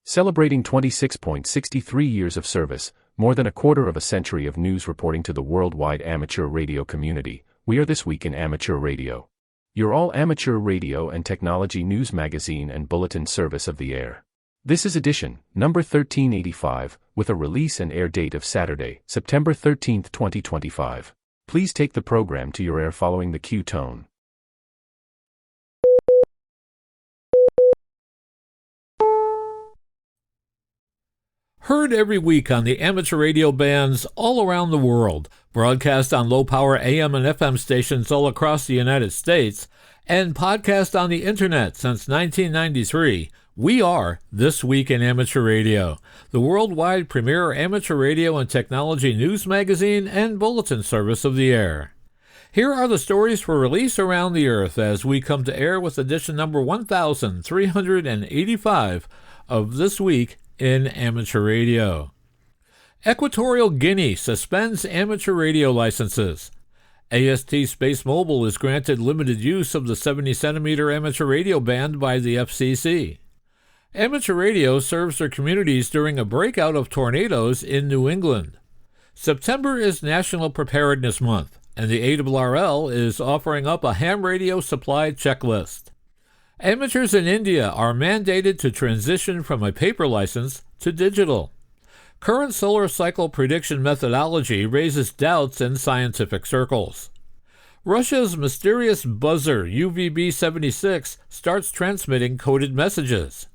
Celebrating 26.63 years of service, more than a quarter of a century of news reporting to the worldwide amateur radio community, we are This Week in Amateur Radio, your all-amateur radio and technology news magazine and bulletin service of the air. This is edition number 1385, with a release and air date of Saturday, September 13, 2025. Please take the program to your air following the cue tone. Heard every week on the amateur radio bands all around the world, broadcast on low-power AM and FM stations all across the United States, and podcast on the internet since 1993, we are This Week in Amateur Radio, the worldwide premier amateur radio and technology news magazine and bulletin service of the air. Here are the stories for release around the earth as we come to air with edition number 1385 of This Week in Amateur Radio. Equatorial Guinea suspends amateur radio licenses. AST Space Mobile is granted limited use of the 70-centimeter amateur radio band by the FCC. Amateur radio serves their communities during a breakout of tornadoes in New England. September is National Preparedness Month, and the ARRL is offering up a ham radio supply checklist. Amateurs in India are mandated to transition from a paper license to digital. Current solar cycle prediction methodology raises doubts in scientific circles. Russia's mysterious buzzer UVB-76 starts transmitting coded messages.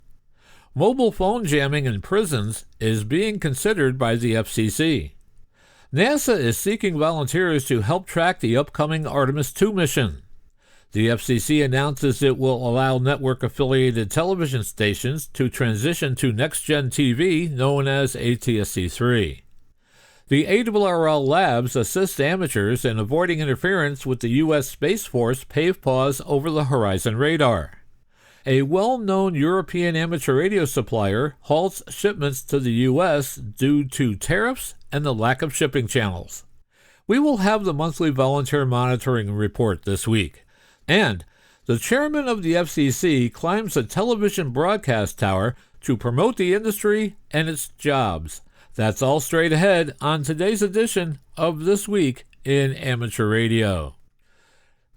Mobile phone jamming in prisons is being considered by the FCC. NASA is seeking volunteers to help track the upcoming Artemis II mission. The FCC announces it will allow network-affiliated television stations to transition to next-gen TV known as ATSC-3. The ARRL labs assist amateurs in avoiding interference with the U.S. Space Force PAVE Pause over-the-horizon radar. A well-known European amateur radio supplier halts shipments to the U.S. due to tariffs and the lack of shipping channels. We will have the monthly volunteer monitoring report this week. And the chairman of the FCC climbs a television broadcast tower to promote the industry and its jobs. That's all straight ahead on today's edition of This Week in Amateur Radio.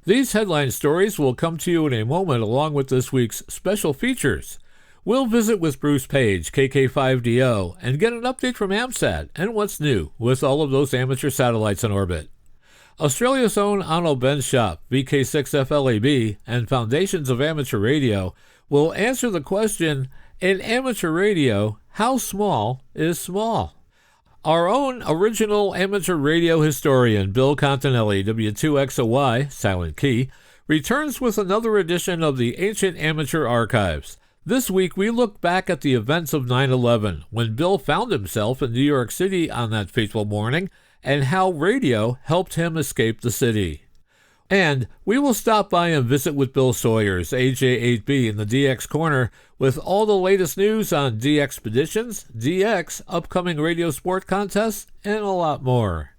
These headline stories will come to you in a moment along with this week's special features. We'll visit with Bruce Page, KK5DO, and get an update from AMSAT and what's new with all of those amateur satellites in orbit. Australia's own Onno Ben Shop, VK6FLAB, and Foundations of Amateur Radio will answer the question, in amateur radio, how small is small? Our own original amateur radio historian, Bill Continelli, W2XOY, Silent Key, returns with another edition of the Ancient Amateur Archives. This week we look back at the events of 9/11, when Bill found himself in New York City on that fateful morning, and how radio helped him escape the city. And we will stop by and visit with Bill Sawyer's AJ8B in the DX Corner with all the latest news on DXpeditions, DX, upcoming radio sport contests, and a lot more.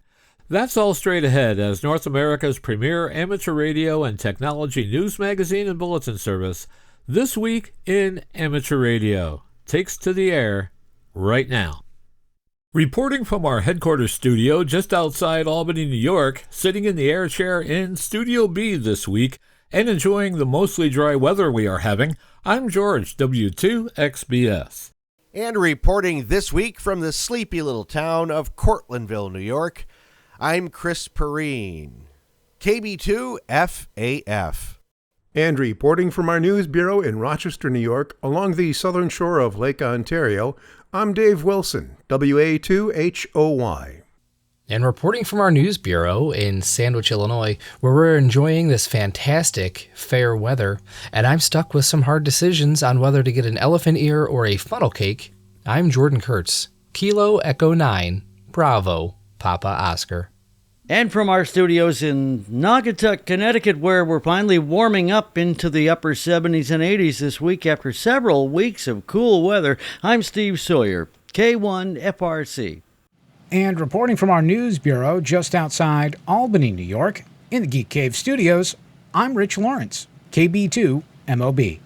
That's all straight ahead as North America's premier amateur radio and technology news magazine and bulletin service, This Week in Amateur Radio, takes to the air right now. Reporting from our headquarters studio just outside Albany, New York, sitting in the air chair in Studio B this week and enjoying the mostly dry weather we are having, I'm George, W2XBS. And reporting this week from the sleepy little town of Cortlandville, New York, I'm Chris Perrine, KB2FAF. And reporting from our news bureau in Rochester, New York, along the southern shore of Lake Ontario, I'm Dave Wilson, WA2HOY. And reporting from our news bureau in Sandwich, Illinois, where we're enjoying this fantastic, fair weather, and I'm stuck with some hard decisions on whether to get an elephant ear or a funnel cake, I'm Jordan Kurtz, Kilo Echo 9, Bravo, Papa Oscar. And from our studios in Naugatuck, Connecticut, where we're finally warming up into the upper 70s and 80s this week after several weeks of cool weather, I'm Steve Sawyer, K1FRC. And reporting from our news bureau just outside Albany, New York, in the Geek Cave studios, I'm Rich Lawrence, KB2MOB.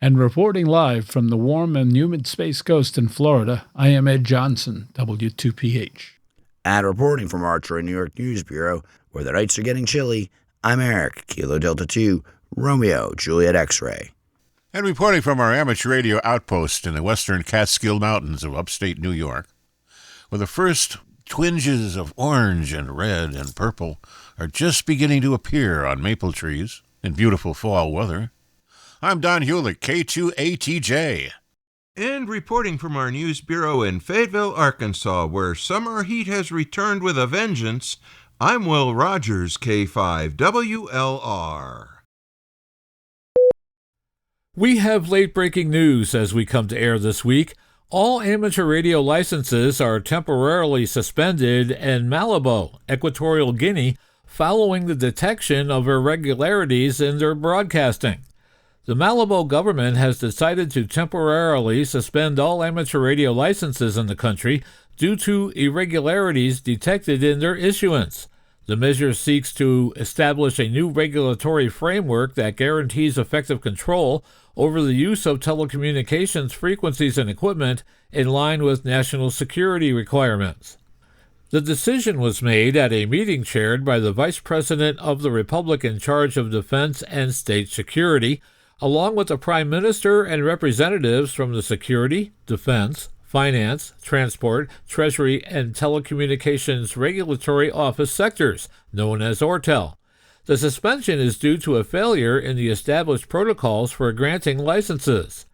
And reporting live from the warm and humid Space Coast in Florida, I am Ed Johnson, W2PH. And reporting from our Troy, New York News Bureau, where the nights are getting chilly, I'm Eric, Kilo Delta 2, Romeo, Juliet X-Ray. And reporting from our amateur radio outpost in the western Catskill Mountains of upstate New York, where the first twinges of orange and red and purple are just beginning to appear on maple trees in beautiful fall weather, I'm Don Hulick, K2ATJ. And reporting from our news bureau in Fayetteville, Arkansas, where summer heat has returned with a vengeance, I'm Will Rogers, K5WLR. We have late-breaking news as we come to air this week. All amateur radio licenses are temporarily suspended in Malabo, Equatorial Guinea, following the detection of irregularities in their broadcasting. The Malabo government has decided to temporarily suspend all amateur radio licenses in the country due to irregularities detected in their issuance. The measure seeks to establish a new regulatory framework that guarantees effective control over the use of telecommunications frequencies and equipment in line with national security requirements. The decision was made at a meeting chaired by the Vice President of the Republic in charge of Defense and State Security, along with the Prime Minister and representatives from the Security, Defense, Finance, Transport, Treasury, and Telecommunications Regulatory Office sectors, known as ORTEL. The suspension is due to a failure in the established protocols for granting licenses.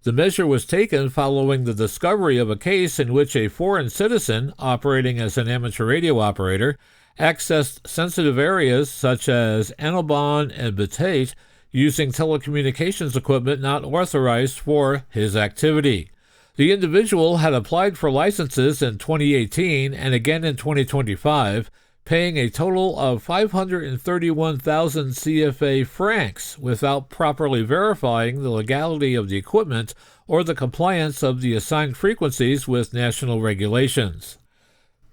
The measure was taken following the discovery of a case in which a foreign citizen, operating as an amateur radio operator, accessed sensitive areas such as Annobon and Batate using telecommunications equipment not authorized for his activity. The individual had applied for licenses in 2018 and again in 2025, paying a total of 531,000 CFA francs without properly verifying the legality of the equipment or the compliance of the assigned frequencies with national regulations.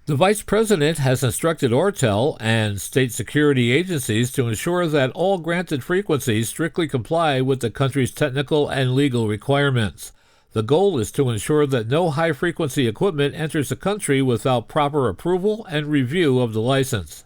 The Vice President has instructed ORTEL and state security agencies to ensure that all granted frequencies strictly comply with the country's technical and legal requirements. The goal is to ensure that no high-frequency equipment enters the country without proper approval and review of the license.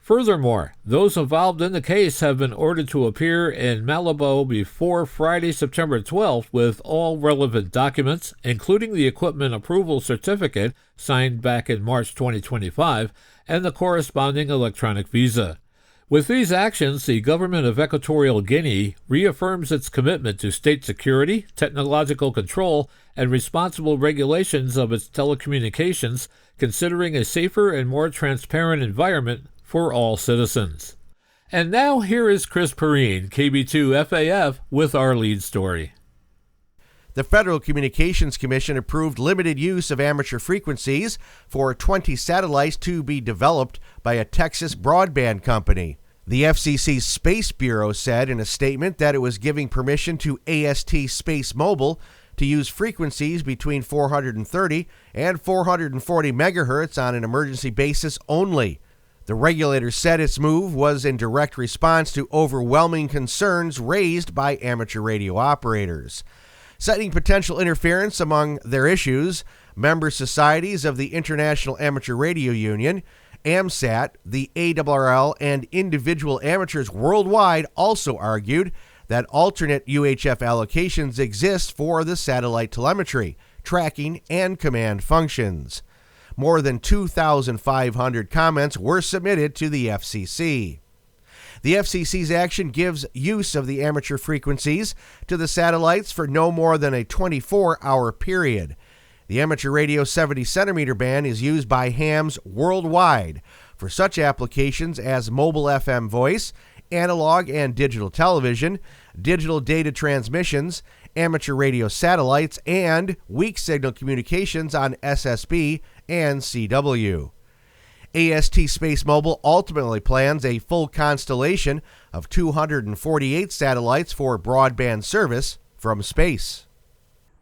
Furthermore, those involved in the case have been ordered to appear in Malabo before Friday, September 12th with all relevant documents, including the equipment approval certificate signed back in March 2025 and the corresponding electronic visa. With these actions, the government of Equatorial Guinea reaffirms its commitment to state security, technological control, and responsible regulations of its telecommunications, considering a safer and more transparent environment for all citizens. And now here is Chris Perrine, KB2FAF, with our lead story. The Federal Communications Commission approved limited use of amateur frequencies for 20 satellites to be developed by a Texas broadband company. The FCC's Space Bureau said in a statement that it was giving permission to AST Space Mobile to use frequencies between 430 and 440 megahertz on an emergency basis only. The regulator said its move was in direct response to overwhelming concerns raised by amateur radio operators. Citing potential interference among their issues, member societies of the International Amateur Radio Union, AMSAT, the ARRL, and individual amateurs worldwide also argued that alternate UHF allocations exist for the satellite telemetry, tracking, and command functions. More than 2,500 comments were submitted to the FCC. The FCC's action gives use of the amateur frequencies to the satellites for no more than a 24-hour period. The amateur radio 70-centimeter band is used by hams worldwide for such applications as mobile FM voice, analog and digital television, digital data transmissions, amateur radio satellites, and weak signal communications on SSB and CW. AST Space Mobile ultimately plans a full constellation of 248 satellites for broadband service from space.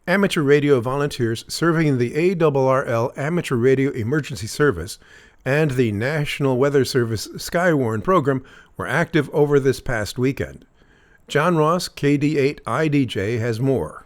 Amateur radio volunteers serving the ARRL Amateur Radio Emergency Service and the National Weather Service Skywarn program were active over this past weekend. John Ross, KD8IDJ, has more.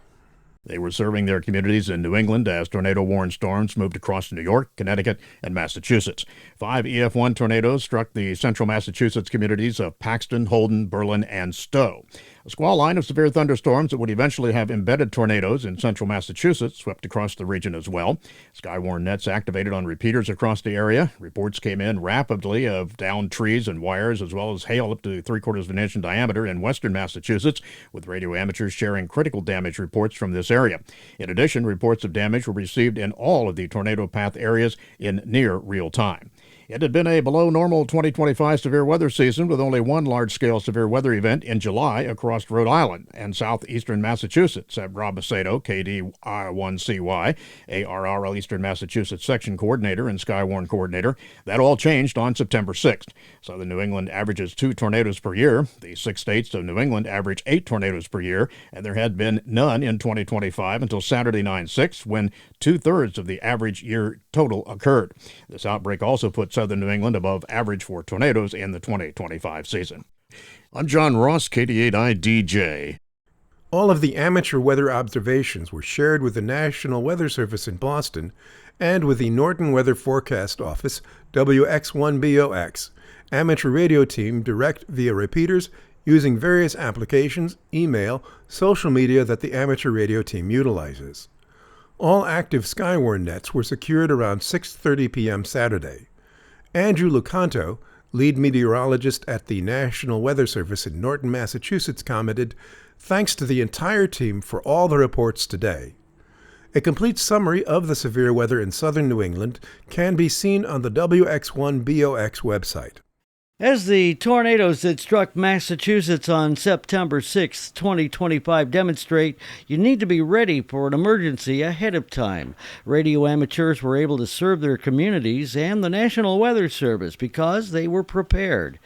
They were serving their communities in New England as tornado-warned storms moved across New York, Connecticut, and Massachusetts. 5 EF1 tornadoes struck the central Massachusetts communities of Paxton, Holden, Berlin, and Stowe. A squall line of severe thunderstorms that would eventually have embedded tornadoes in central Massachusetts swept across the region as well. Skywarn nets activated on repeaters across the area. Reports came in rapidly of downed trees and wires, as well as hail up to 3/4 of an inch in diameter in western Massachusetts, with radio amateurs sharing critical damage reports from this area. In addition, reports of damage were received in all of the tornado path areas in near real time. It had been a below-normal 2025 severe weather season with only one large-scale severe weather event in July across Rhode Island and southeastern Massachusetts, said Rob Macedo, KD1CY, ARRL Eastern Massachusetts Section Coordinator and Skywarn Coordinator. That all changed on September 6th. Southern New England averages 2 tornadoes per year. The 6 states of New England average 8 tornadoes per year, and there had been none in 2025 until Saturday 9/6, when 2/3 of the average year total occurred. This outbreak also put Southern New England above average for tornadoes in the 2025 season. I'm John Ross, KD8IDJ. All of the amateur weather observations were shared with the National Weather Service in Boston and with the Norton Weather Forecast Office, WX1BOX, amateur radio team direct via repeaters using various applications, email, social media that the amateur radio team utilizes. All active Skywarn nets were secured around 6:30 p.m. Saturday. Andrew Lucanto, lead meteorologist at the National Weather Service in Norton, Massachusetts, commented, "Thanks to the entire team for all the reports today." A complete summary of the severe weather in southern New England can be seen on the WX1BOX website. As the tornadoes that struck Massachusetts on September 6, 2025 demonstrate, you need to be ready for an emergency ahead of time. Radio amateurs were able to serve their communities and the National Weather Service because they were prepared.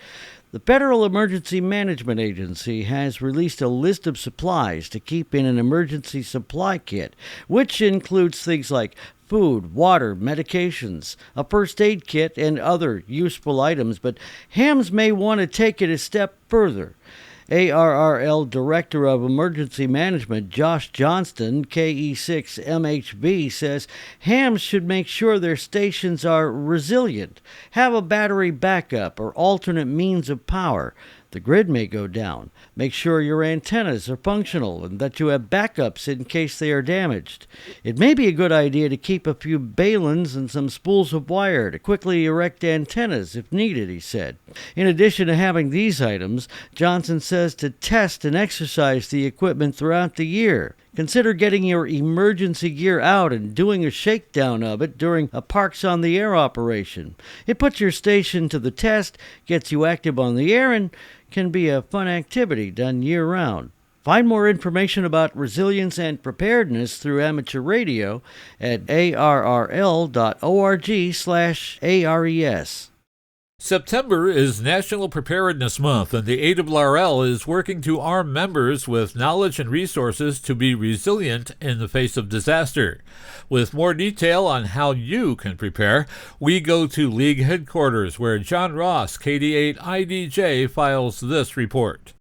The Federal Emergency Management Agency has released a list of supplies to keep in an emergency supply kit, which includes things like food, water, medications, a first aid kit, and other useful items, but hams may want to take it a step further. ARRL Director of Emergency Management Josh Johnston, KE6MHB, says hams should make sure their stations are resilient, have a battery backup or alternate means of power. The grid may go down. Make sure your antennas are functional and that you have backups in case they are damaged. It may be a good idea to keep a few balins and some spools of wire to quickly erect antennas if needed, he said. In addition to having these items, Johnson says to test and exercise the equipment throughout the year. Consider getting your emergency gear out and doing a shakedown of it during a Parks on the Air operation. It puts your station to the test, gets you active on the air, and can be a fun activity done year-round. Find more information about resilience and preparedness through amateur radio at arrl.org/ARES. September is National Preparedness Month, and the ARRL is working to arm members with knowledge and resources to be resilient in the face of disaster. With more detail on how you can prepare, we go to League headquarters, where John Ross, KD8IDJ, files this report.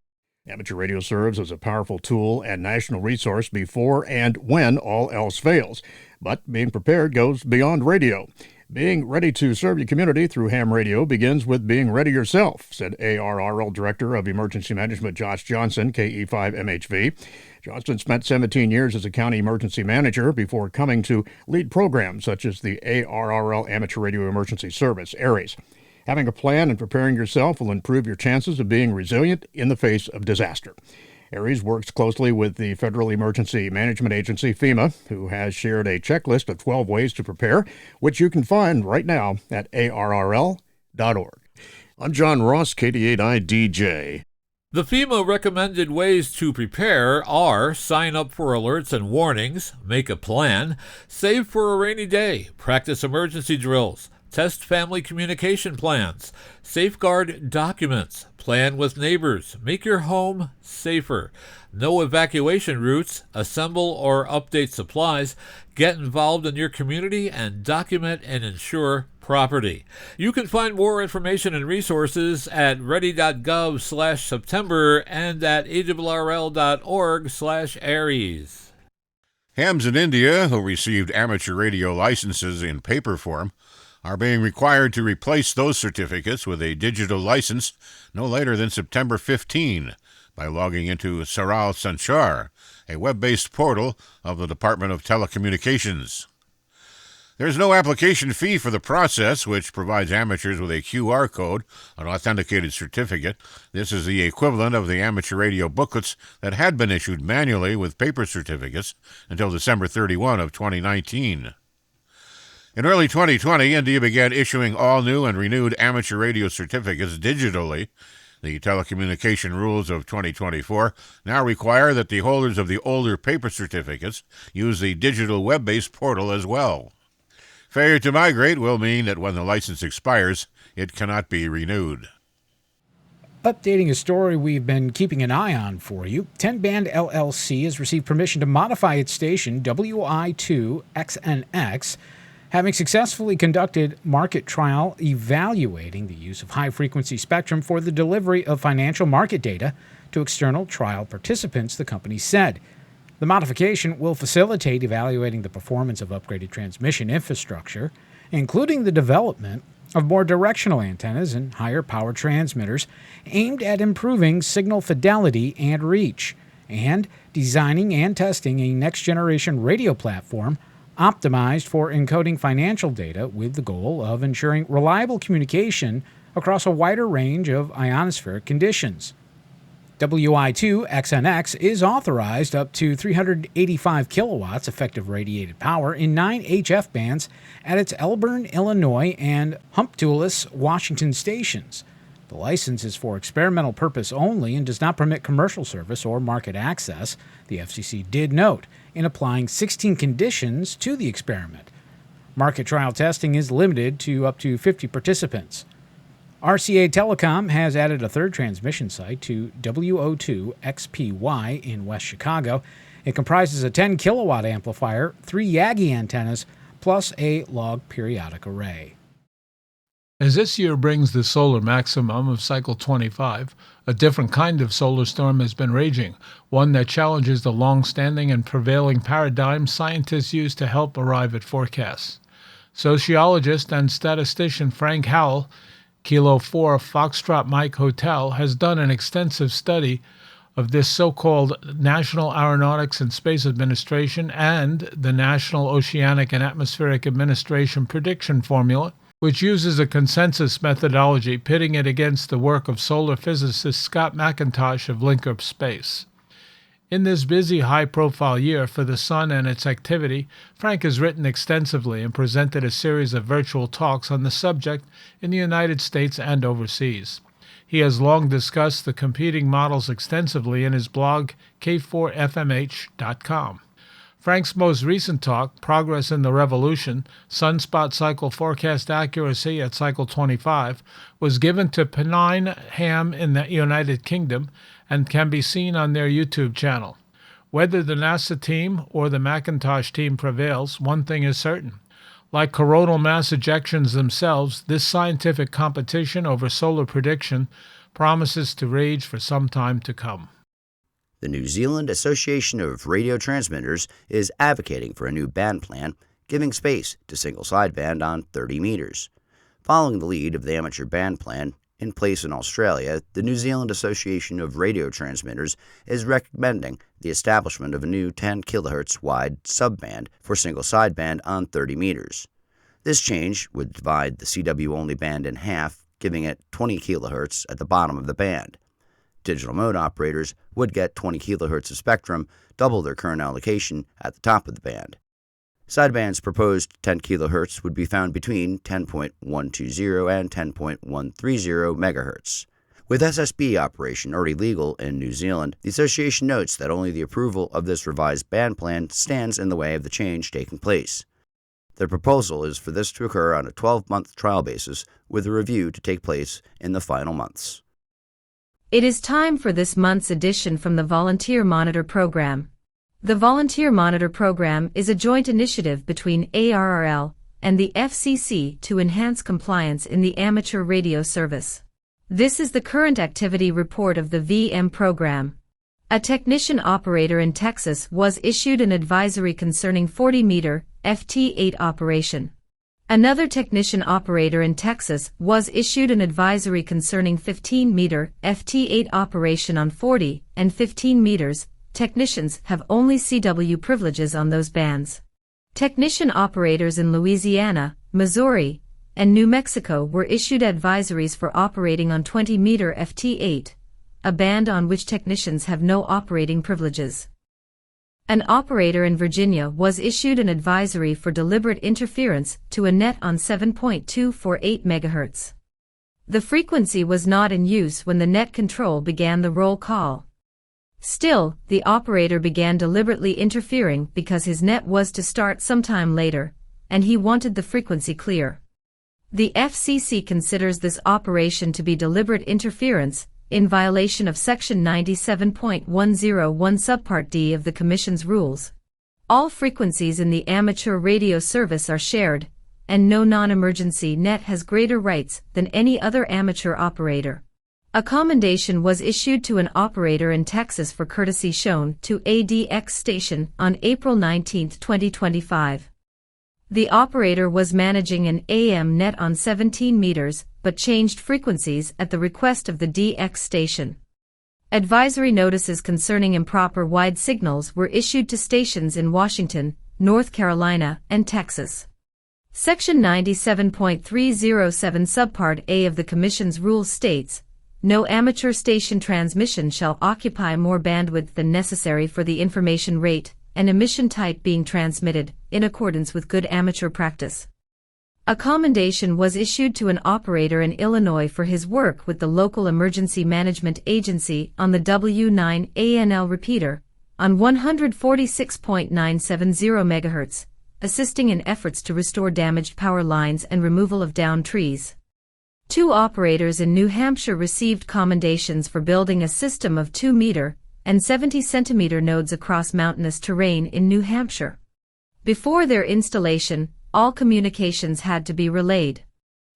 Amateur radio serves as a powerful tool and national resource before and when all else fails. But being prepared goes beyond radio. Being ready to serve your community through ham radio begins with being ready yourself, said ARRL Director of Emergency Management Josh Johnson, KE5MHV. Johnson spent 17 years as a county emergency manager before coming to lead programs such as the ARRL Amateur Radio Emergency Service, ARES. Having a plan and preparing yourself will improve your chances of being resilient in the face of disaster. ARES works closely with the Federal Emergency Management Agency, FEMA, who has shared a checklist of 12 ways to prepare, which you can find right now at arrl.org. I'm John Ross, KD8IDJ. The FEMA recommended ways to prepare are sign up for alerts and warnings, make a plan, save for a rainy day, practice emergency drills, Test family communication plans. Safeguard documents. Plan with neighbors. Make your home safer. Know evacuation routes. Assemble or update supplies. Get involved in your community and document and insure property. You can find more information and resources at ready.gov/September and at awrl.org/Aries. Hams in India, who received amateur radio licenses in paper form, are being required to replace those certificates with a digital license no later than September 15 by logging into Saral Sanchar, a web-based portal of the Department of Telecommunications. There's no application fee for the process, which provides amateurs with a QR code, an authenticated certificate. This is the equivalent of the amateur radio booklets that had been issued manually with paper certificates until December 31 of 2019. In early 2020, India began issuing all new and renewed amateur radio certificates digitally. The telecommunication rules of 2024 now require that the holders of the older paper certificates use the digital web-based portal as well. Failure to migrate will mean that when the license expires, it cannot be renewed. Updating a story we've been keeping an eye on for you, 10-Band LLC has received permission to modify its station WI2XNX, having successfully conducted market trial evaluating the use of high-frequency spectrum for the delivery of financial market data to external trial participants, the company said. The modification will facilitate evaluating the performance of upgraded transmission infrastructure, including the development of more directional antennas and higher power transmitters aimed at improving signal fidelity and reach, and designing and testing a next-generation radio platform optimized for encoding financial data with the goal of ensuring reliable communication across a wider range of ionospheric conditions. WI2XNX is authorized up to 385 kilowatts effective radiated power in 9 HF bands at its Elburn, Illinois and Humptulis, Washington stations. The license is for experimental purpose only and does not permit commercial service or market access, the FCC did note, in applying 16 conditions to the experiment. Market trial testing is limited to up to 50 participants. RCA Telecom has added a third transmission site to WO2XPY in West Chicago. It comprises a 10-kilowatt amplifier, 3 Yagi antennas, plus a log periodic array. As this year brings the solar maximum of cycle 25, a different kind of solar storm has been raging, one that challenges the long-standing and prevailing paradigm scientists use to help arrive at forecasts. Sociologist and statistician Frank Howell, Kilo 4 Foxtrot Mike Hotel, has done an extensive study of this so-called National Aeronautics and Space Administration and the National Oceanic and Atmospheric Administration prediction formula, which uses a consensus methodology, pitting it against the work of solar physicist Scott McIntosh of Linkup Space. In this busy, high-profile year for the Sun and its activity, Frank has written extensively and presented a series of virtual talks on the subject in the United States and overseas. He has long discussed the competing models extensively in his blog, k4fmh.com. Frank's most recent talk, Progress in the Revolution, Sunspot Cycle Forecast Accuracy at Cycle 25, was given to Perrine Ham in the United Kingdom and can be seen on their YouTube channel. Whether the NASA team or the Macintosh team prevails, one thing is certain. Like coronal mass ejections themselves, this scientific competition over solar prediction promises to rage for some time to come. The New Zealand Association of Radio Transmitters is advocating for a new band plan, giving space to single sideband on 30 meters. Following the lead of the amateur band plan in place in Australia, the New Zealand Association of Radio Transmitters is recommending the establishment of a new 10 kHz wide subband for single sideband on 30 meters. This change would divide the CW-only band in half, giving it 20 kHz at the bottom of the band. Digital mode operators would get 20 kHz of spectrum, double their current allocation at the top of the band. Sideband's proposed 10 kHz would be found between 10.120 and 10.130 MHz. With SSB operation already legal in New Zealand, the association notes that only the approval of this revised band plan stands in the way of the change taking place. The proposal is for this to occur on a 12-month trial basis, with a review to take place in the final months. It is time for this month's edition from the Volunteer Monitor Program. The Volunteer Monitor Program is a joint initiative between ARRL and the FCC to enhance compliance in the amateur radio service. This is the current activity report of the VM program. A technician operator in Texas was issued an advisory concerning 40-meter FT8 operation. Another technician operator in Texas was issued an advisory concerning 15-meter FT8 operation on 40 and 15 meters. Technicians have only CW privileges on those bands. Technician operators in Louisiana, Missouri, and New Mexico were issued advisories for operating on 20-meter FT8, a band on which technicians have no operating privileges. An operator in Virginia was issued an advisory for deliberate interference to a net on 7.248 MHz. The frequency was not in use when the net control began the roll call. Still, the operator began deliberately interfering because his net was to start sometime later, and he wanted the frequency clear. The FCC considers this operation to be deliberate interference, in violation of Section 97.101 Subpart D of the Commission's rules. All frequencies in the amateur radio service are shared, and no non-emergency net has greater rights than any other amateur operator. A commendation was issued to an operator in Texas for courtesy shown to ADX station on April 19, 2025. The operator was managing an AM net on 17 meters, but changed frequencies at the request of the DX station. Advisory notices concerning improper wide signals were issued to stations in Washington, North Carolina, and Texas. Section 97.307 Subpart A of the Commission's rules states, "No amateur station transmission shall occupy more bandwidth than necessary for the information rate and emission type being transmitted, in accordance with good amateur practice." A commendation was issued to an operator in Illinois for his work with the local emergency management agency on the W9ANL repeater on 146.970 MHz, assisting in efforts to restore damaged power lines and removal of downed trees. 2 operators in New Hampshire received commendations for building a system of 2-meter and 70-centimeter nodes across mountainous terrain in New Hampshire. Before their installation, all communications had to be relayed.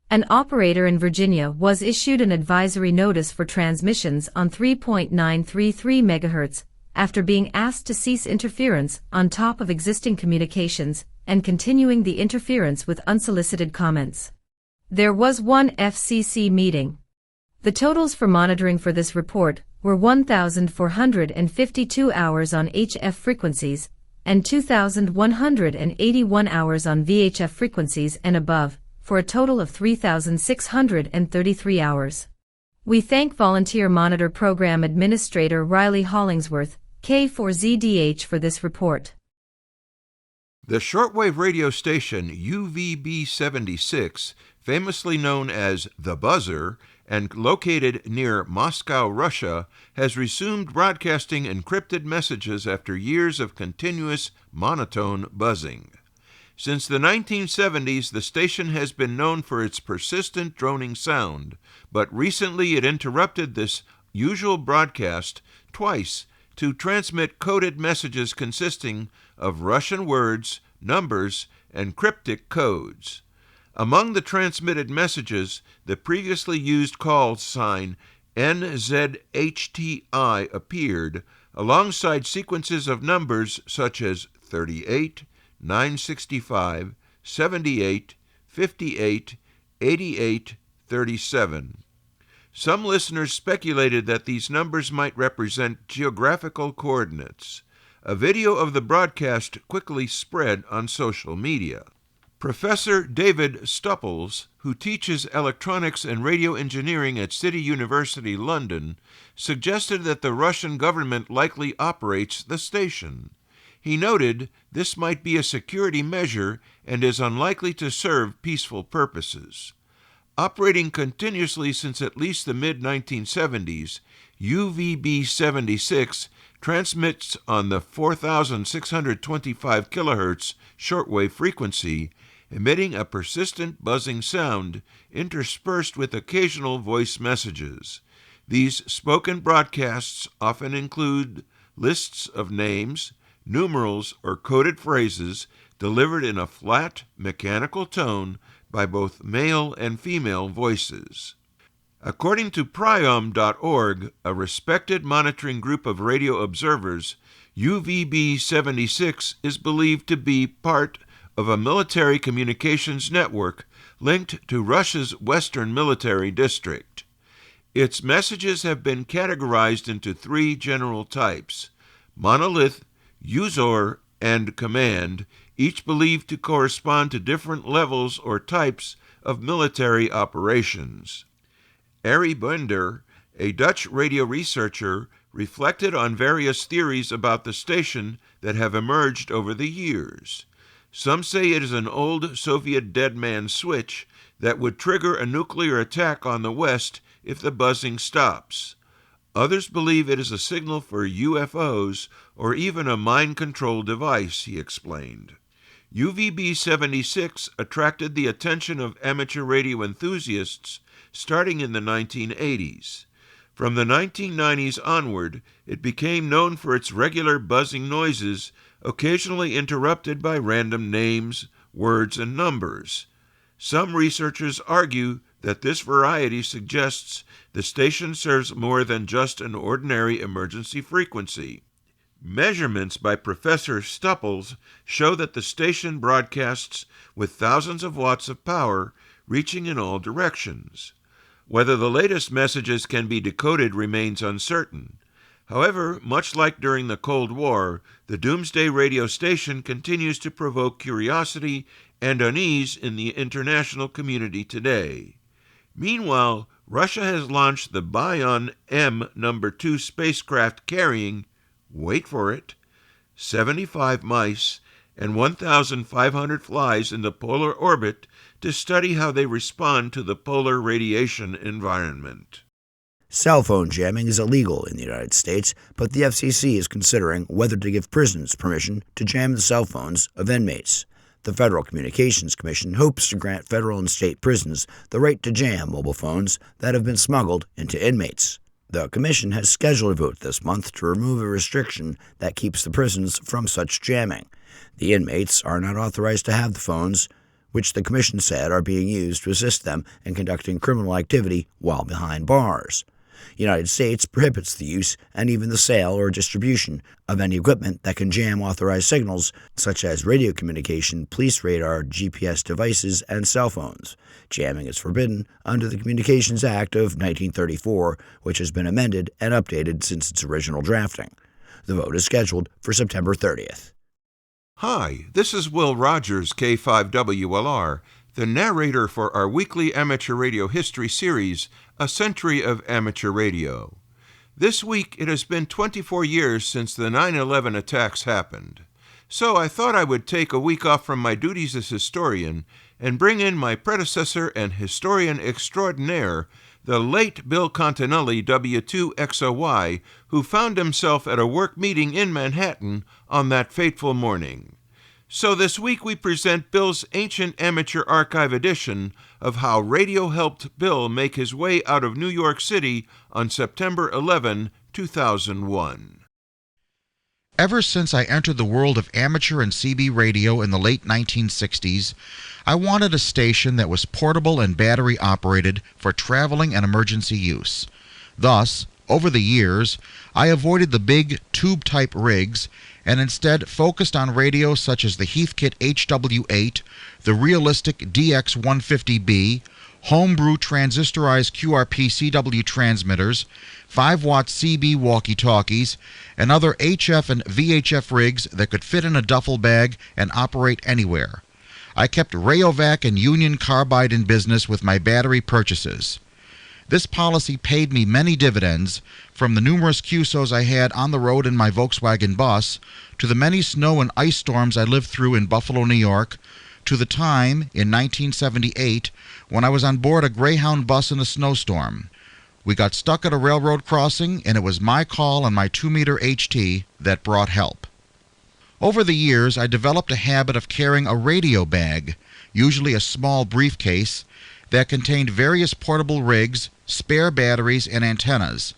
An operator in Virginia was issued an advisory notice for transmissions on 3.933 MHz after being asked to cease interference on top of existing communications and continuing the interference with unsolicited comments. There was one FCC meeting. The totals for monitoring for this report were 1,452 hours on HF frequencies and 2,181 hours on VHF frequencies and above, for a total of 3,633 hours. We thank Volunteer Monitor Program Administrator Riley Hollingsworth, K4ZDH, for this report. The shortwave radio station UVB-76, famously known as The Buzzer and located near Moscow, Russia, has resumed broadcasting encrypted messages after years of continuous monotone buzzing. Since the 1970s, the station has been known for its persistent droning sound, but recently it interrupted this usual broadcast twice to transmit coded messages consisting of Russian words, numbers, and cryptic codes. Among the transmitted messages, the previously used call sign NZHTI appeared, alongside sequences of numbers such as 38, 965, 78, 58, 88, 37. Some listeners speculated that these numbers might represent geographical coordinates. A video of the broadcast quickly spread on social media. Professor David Stupples, who teaches electronics and radio engineering at City University, London, suggested that the Russian government likely operates the station. He noted this might be a security measure and is unlikely to serve peaceful purposes. Operating continuously since at least the mid-1970s, UVB-76 transmits on the 4,625 kHz shortwave frequency emitting a persistent buzzing sound interspersed with occasional voice messages. These spoken broadcasts often include lists of names, numerals, or coded phrases delivered in a flat, mechanical tone by both male and female voices. According to Priom.org, a respected monitoring group of radio observers, UVB-76 is believed to be part of a military communications network linked to Russia's Western Military District. Its messages have been categorized into three general types: monolith, user, and command, each believed to correspond to different levels or types of military operations. Arie Bender, a Dutch radio researcher, reflected on various theories about the station that have emerged over the years. Some say it is an old Soviet dead man switch that would trigger a nuclear attack on the West if the buzzing stops. Others believe it is a signal for UFOs or even a mind control device, he explained. UVB-76 attracted the attention of amateur radio enthusiasts starting in the 1980s. From the 1990s onward, it became known for its regular buzzing noises, occasionally interrupted by random names, words, and numbers. Some researchers argue that this variety suggests the station serves more than just an ordinary emergency frequency. Measurements by Professor Stupples show that the station broadcasts with thousands of watts of power reaching in all directions. Whether the latest messages can be decoded remains uncertain. However, much like during the Cold War, the Doomsday radio station continues to provoke curiosity and unease in the international community today. Meanwhile, Russia has launched the Bion M No. 2 spacecraft carrying, wait for it, 75 mice and 1,500 flies into polar orbit to study how they respond to the polar radiation environment. Cell phone jamming is illegal in the United States, but the FCC is considering whether to give prisons permission to jam the cell phones of inmates. The Federal Communications Commission hopes to grant federal and state prisons the right to jam mobile phones that have been smuggled into inmates. The Commission has scheduled a vote this month to remove a restriction that keeps the prisons from such jamming. The inmates are not authorized to have the phones, which the Commission said are being used to assist them in conducting criminal activity while behind bars. The United States prohibits the use and even the sale or distribution of any equipment that can jam authorized signals, such as radio communication, police radar, GPS devices, and cell phones. Jamming is forbidden under the Communications Act of 1934, which has been amended and updated since its original drafting. The vote is scheduled for September 30th. Hi, this is Will Rogers, K5WLR, the narrator for our weekly amateur radio history series, A Century of Amateur Radio. This week it has been 24 years since the 9/11 attacks happened, so I thought I would take a week off from my duties as historian and bring in my predecessor and historian extraordinaire, the late Bill Continelli, W2XOY, who found himself at a work meeting in Manhattan on that fateful morning. So this week we present Bill's Ancient Amateur Archive edition of how radio helped Bill make his way out of New York City on September 11, 2001. Ever since I entered the world of amateur and CB radio in the late 1960s, I wanted a station that was portable and battery operated for traveling and emergency use. Thus, over the years, I avoided the big tube-type rigs and instead focused on radios such as the Heathkit HW8, the realistic DX150B, homebrew transistorized QRP CW transmitters, 5-watt CB walkie-talkies, and other HF and VHF rigs that could fit in a duffel bag and operate anywhere. I kept Rayovac and Union Carbide in business with my battery purchases. This policy paid me many dividends, from the numerous QSOs I had on the road in my Volkswagen bus, to the many snow and ice storms I lived through in Buffalo, New York, to the time, in 1978, when I was on board a Greyhound bus in a snowstorm. We got stuck at a railroad crossing, and it was my call on my 2-meter HT that brought help. Over the years, I developed a habit of carrying a radio bag, usually a small briefcase, that contained various portable rigs, spare batteries, and antennas.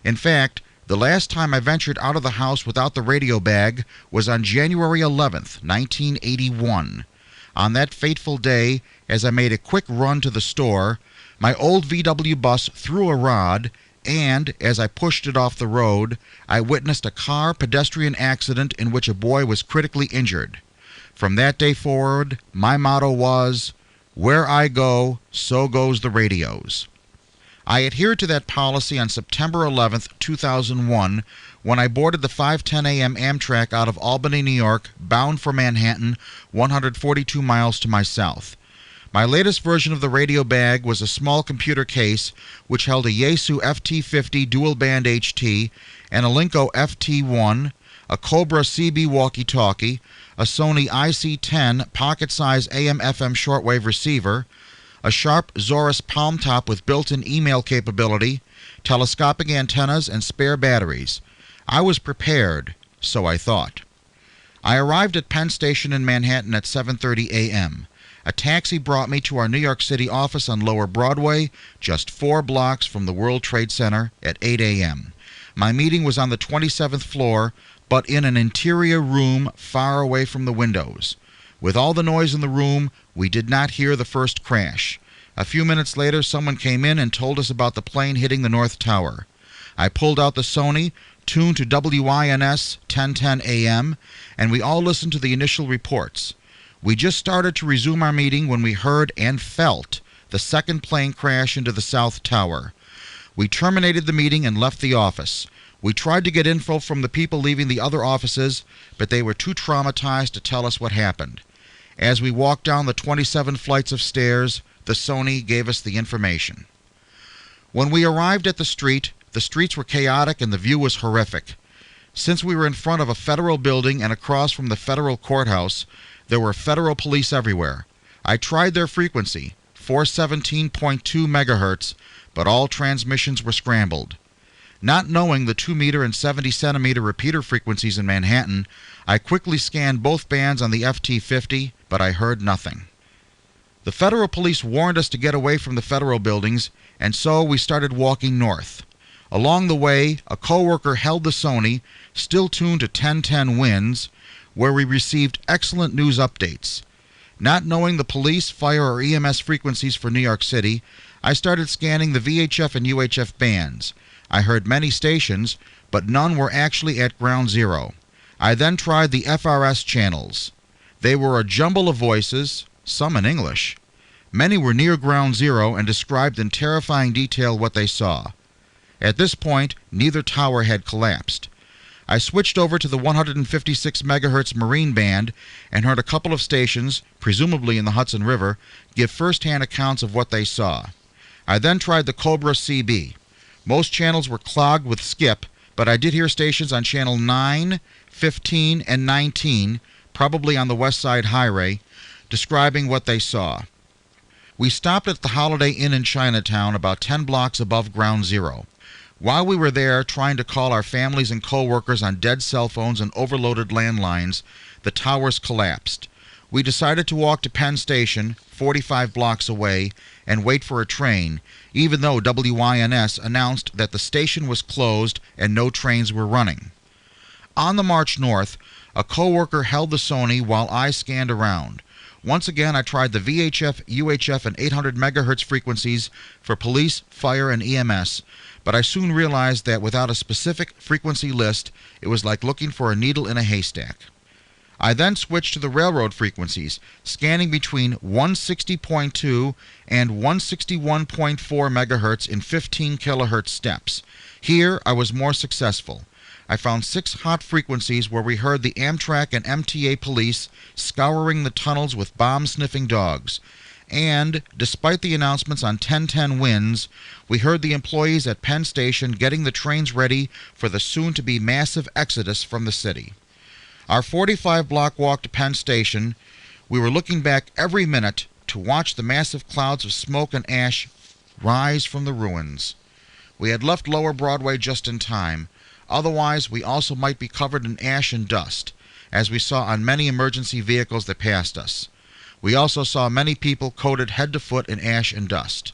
In fact, the last time I ventured out of the house without the radio bag was on January 11th, 1981. On that fateful day, as I made a quick run to the store, my old VW bus threw a rod, and, as I pushed it off the road, I witnessed a car-pedestrian accident in which a boy was critically injured. From that day forward, my motto was, "Where I go, so goes the radios." I adhered to that policy on September 11th, 2001, when I boarded the 5:10 a.m. Amtrak out of Albany, New York, bound for Manhattan, 142 miles to my south. My latest version of the radio bag was a small computer case which held a Yaesu FT50 dual-band HT, an Alinco FT1, a Cobra CB walkie-talkie, a Sony IC10 pocket-size AM/FM shortwave receiver, a Sharp Zorus palm top with built-in email capability, telescopic antennas, and spare batteries. I was prepared, so I thought. I arrived at Penn Station in Manhattan at 7:30 a.m. A taxi brought me to our New York City office on Lower Broadway, just 4 blocks from the World Trade Center, at 8 a.m. My meeting was on the 27th floor, but in an interior room far away from the windows. With all the noise in the room, we did not hear the first crash. A few minutes later, someone came in and told us about the plane hitting the North Tower. I pulled out the Sony, tuned to WINS 1010 AM, and we all listened to the initial reports. We just started to resume our meeting when we heard and felt the second plane crash into the South Tower. We terminated the meeting and left the office. We tried to get info from the people leaving the other offices, but they were too traumatized to tell us what happened. As we walked down the 27 flights of stairs, the Sony gave us the information. When we arrived at the streets were chaotic and the view was horrific. Since we were in front of a federal building and across from the federal courthouse, there were federal police everywhere. I tried their frequency, 417.2 megahertz, but all transmissions were scrambled. Not knowing the 2-meter and 70-centimeter repeater frequencies in Manhattan, I quickly scanned both bands on the FT50, but I heard nothing. The federal police warned us to get away from the federal buildings, and so we started walking north. Along the way, a coworker held the Sony, still tuned to 1010 WINS, where we received excellent news updates. Not knowing the police, fire, or EMS frequencies for New York City, I started scanning the VHF and UHF bands. I heard many stations, but none were actually at ground zero. I then tried the FRS channels. They were a jumble of voices, some in English. Many were near ground zero and described in terrifying detail what they saw. At this point, neither tower had collapsed. I switched over to the 156 MHz Marine band and heard a couple of stations, presumably in the Hudson River, give first-hand accounts of what they saw. I then tried the Cobra CB. Most channels were clogged with skip, but I did hear stations on channel 9, 15, and 19, probably on the West Side Highway, describing what they saw. We stopped at the Holiday Inn in Chinatown, about 10 blocks above ground zero. While we were there trying to call our families and co-workers on dead cell phones and overloaded landlines, the towers collapsed. We decided to walk to Penn Station, 45 blocks away, and wait for a train, even though WINS announced that the station was closed and no trains were running. On the march north, a co-worker held the Sony while I scanned around. Once again, I tried the VHF, UHF, and 800 MHz frequencies for police, fire, and EMS, but I soon realized that without a specific frequency list, it was like looking for a needle in a haystack. I then switched to the railroad frequencies, scanning between 160.2 and 161.4 MHz in 15 kHz steps. Here, I was more successful. I found 6 hot frequencies where we heard the Amtrak and MTA police scouring the tunnels with bomb-sniffing dogs. And, despite the announcements on 1010 WINS, we heard the employees at Penn Station getting the trains ready for the soon-to-be massive exodus from the city. Our 45-block walk to Penn Station, we were looking back every minute to watch the massive clouds of smoke and ash rise from the ruins. We had left Lower Broadway just in time. Otherwise, we also might be covered in ash and dust. as we saw on many emergency vehicles that passed us. We also saw many people coated head to foot in ash and dust.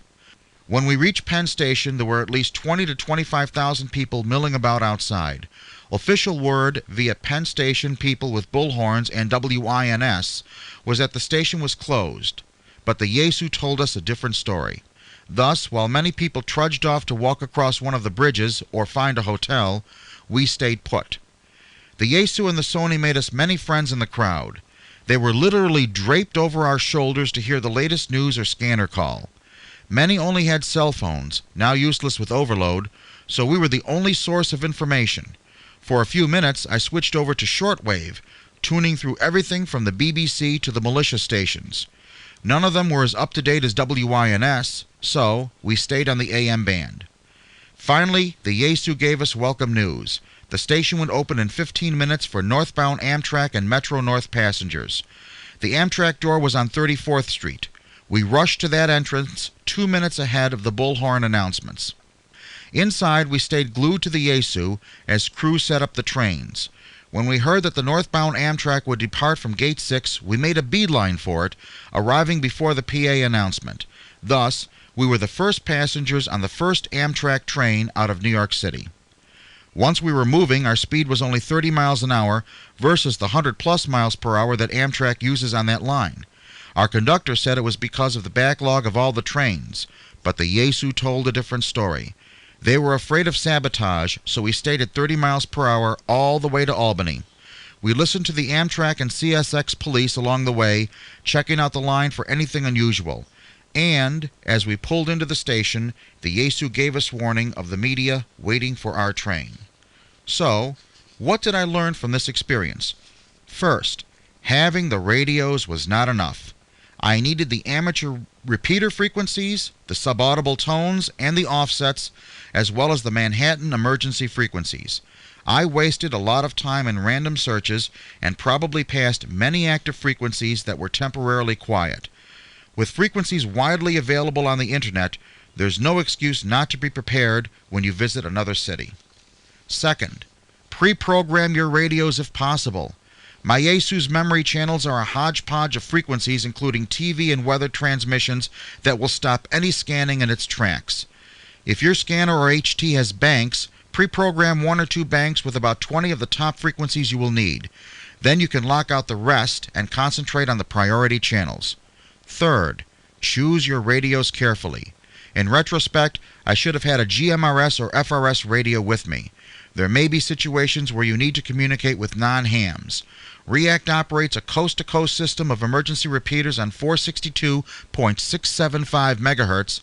When we reached Penn Station, there were at least 20 to 25,000 people milling about outside. Official word via Penn Station people with bullhorns and WINS was that the station was closed, but the Yaesu told us a different story. Thus, while many people trudged off to walk across one of the bridges or find a hotel, we stayed put. The Yaesu and the Sony made us many friends in the crowd. They were literally draped over our shoulders to hear the latest news or scanner call. Many only had cell phones, now useless with overload, so we were the only source of information. For a few minutes, I switched over to shortwave, tuning through everything from the BBC to the militia stations. None of them were as up-to-date as WINS, so we stayed on the AM band. Finally, the Yaesu gave us welcome news. The station would open in 15 minutes for northbound Amtrak and Metro North passengers. The Amtrak door was on 34th Street. We rushed to that entrance 2 minutes ahead of the bullhorn announcements. Inside, we stayed glued to the Yaesu as crew set up the trains. When we heard that the northbound Amtrak would depart from Gate 6, we made a beeline for it, arriving before the PA announcement. Thus, we were the first passengers on the first Amtrak train out of New York City. Once we were moving, our speed was only 30 miles an hour versus the 100-plus miles per hour that Amtrak uses on that line. Our conductor said it was because of the backlog of all the trains, but the Yaesu told a different story. They were afraid of sabotage, so we stayed at 30 miles per hour all the way to Albany. We listened to the Amtrak and CSX police along the way, checking out the line for anything unusual. And, as we pulled into the station, the Yaesu gave us warning of the media waiting for our train. So, what did I learn from this experience? First, having the radios was not enough. I needed the amateur repeater frequencies, the subaudible tones, and the offsets, as well as the Manhattan emergency frequencies. I wasted a lot of time in random searches and probably passed many active frequencies that were temporarily quiet. With frequencies widely available on the internet, there's no excuse not to be prepared when you visit another city. Second, pre-program your radios if possible. My Yaesu's memory channels are a hodgepodge of frequencies including TV and weather transmissions that will stop any scanning in its tracks. If your scanner or HT has banks, pre-program 1 or 2 banks with about 20 of the top frequencies you will need. Then you can lock out the rest and concentrate on the priority channels. Third, choose your radios carefully. In retrospect, I should have had a GMRS or FRS radio with me. There may be situations where you need to communicate with non-hams. REACT operates a coast-to-coast system of emergency repeaters on 462.675 MHz,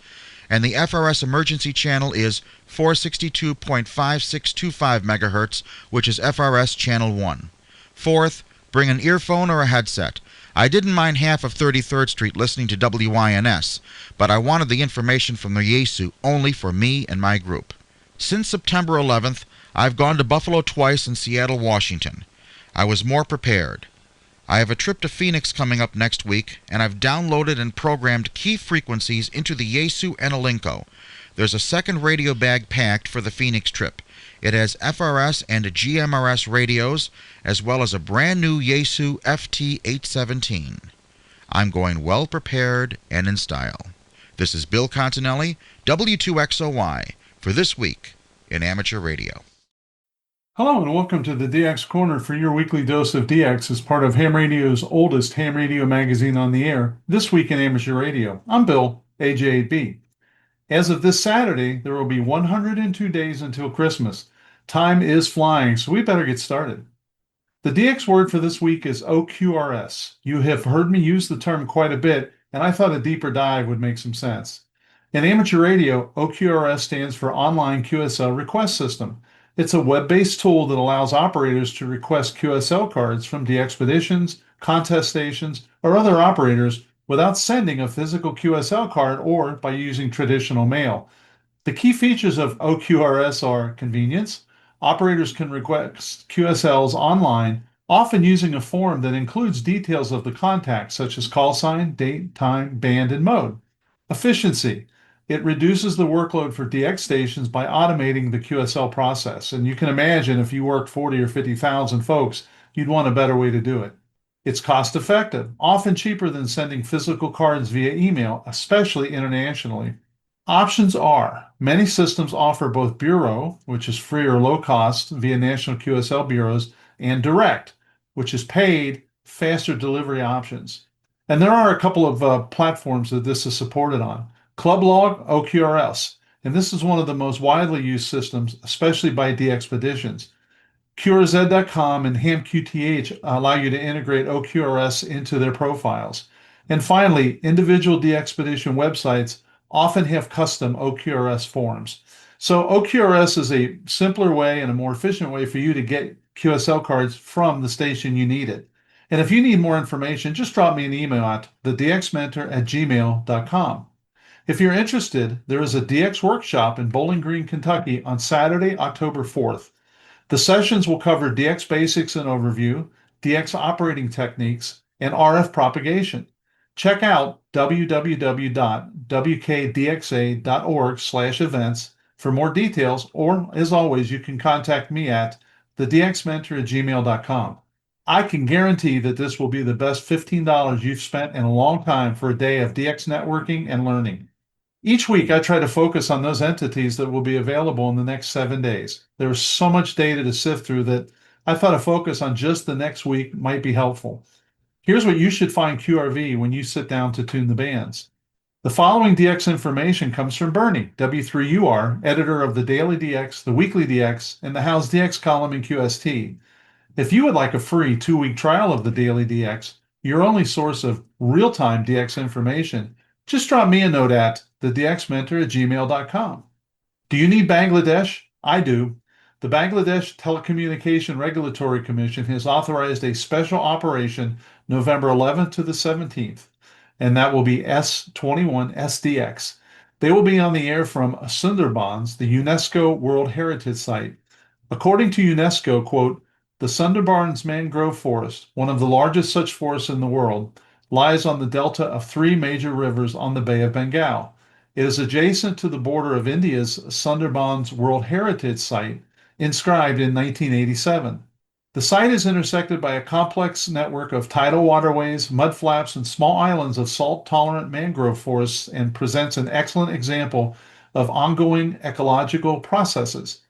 and the FRS emergency channel is 462.5625 MHz, which is FRS channel 1. Fourth, bring an earphone or a headset. I didn't mind half of 33rd Street listening to WINS, but I wanted the information from the Yaesu only for me and my group. Since September 11th, I've gone to Buffalo twice and Seattle, Washington. I was more prepared. I have a trip to Phoenix coming up next week, and I've downloaded and programmed key frequencies into the Yaesu and Alinco. There's a second radio bag packed for the Phoenix trip. It has FRS and GMRS radios, as well as a brand new Yaesu FT817. I'm going well prepared and in style. This is Bill Continelli, W2XOY, for This Week in Amateur Radio. Hello and welcome to the DX Corner for your weekly dose of DX as part of Ham Radio's oldest ham radio magazine on the air, This Week in Amateur Radio. I'm Bill, AJ8B. As of this Saturday, there will be 102 days until Christmas. Time is flying, so we better get started. The DX word for this week is OQRS. You have heard me use the term quite a bit, and I thought a deeper dive would make some sense. In amateur radio, OQRS stands for Online QSL Request System. It's a web-based tool that allows operators to request QSL cards from DXpeditions, contest stations, or other operators without sending a physical QSL card or by using traditional mail. The key features of OQRS are convenience. Operators can request QSLs online, often using a form that includes details of the contact, such as call sign, date, time, band, and mode. Efficiency. It reduces the workload for DX stations by automating the QSL process. And you can imagine if you work 40 or 50,000 folks, you'd want a better way to do it. It's cost effective, often cheaper than sending physical cards via email, especially internationally. Options are many systems offer both Bureau, which is free or low cost via national QSL bureaus, and Direct, which is paid, faster delivery options. And there are a couple of platforms that this is supported on. Clublog, OQRS, and this is one of the most widely used systems, especially by DXpeditions. QRZ.com and HamQTH allow you to integrate OQRS into their profiles. And finally, individual DXpedition websites often have custom OQRS forms. So OQRS is a simpler way and a more efficient way for you to get QSL cards from the station you need it. And if you need more information, just drop me an email at thedxmentor@gmail.com. If you're interested, there is a DX workshop in Bowling Green, Kentucky on Saturday, October 4th. The sessions will cover DX basics and overview, DX operating techniques, and RF propagation. Check out www.wkdxa.org/events for more details, or as always, you can contact me at thedxmentor@gmail.com. I can guarantee that this will be the best $15 you've spent in a long time for a day of DX networking and learning. Each week, I try to focus on those entities that will be available in the next 7 days. There is so much data to sift through that I thought a focus on just the next week might be helpful. Here's what you should find QRV when you sit down to tune the bands. The following DX information comes from Bernie, W3UR, editor of the Daily DX, the Weekly DX, and the How's DX column in QST. If you would like a free 2-week trial of the Daily DX, your only source of real-time DX information, just drop me a note at thedxmentor@gmail.com. Do you need Bangladesh? I do. The Bangladesh Telecommunication Regulatory Commission has authorized a special operation November 11th to the 17th, and that will be S21 SDX. They will be on the air from Sundarbans, the UNESCO World Heritage Site. According to UNESCO, quote, the Sundarbans mangrove forest, one of the largest such forests in the world, lies on the delta of 3 major rivers on the Bay of Bengal. It is adjacent to the border of India's Sundarbans World Heritage Site, inscribed in 1987. The site is intersected by a complex network of tidal waterways, mudflaps, and small islands of salt-tolerant mangrove forests and presents an excellent example of ongoing ecological processes.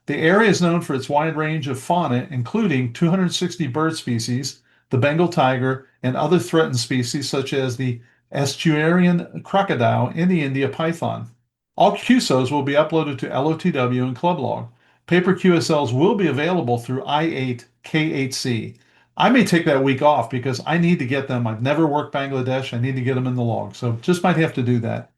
The area is known for its wide range of fauna, including 260 bird species, the Bengal tiger, and other threatened species such as the estuarian crocodile and the India python. All QSOs will be uploaded to LOTW and Clublog. Paper QSLs will be available through I8K8C. I may take that week off because I need to get them. I've never worked Bangladesh. I need to get them in the log, so just might have to do that.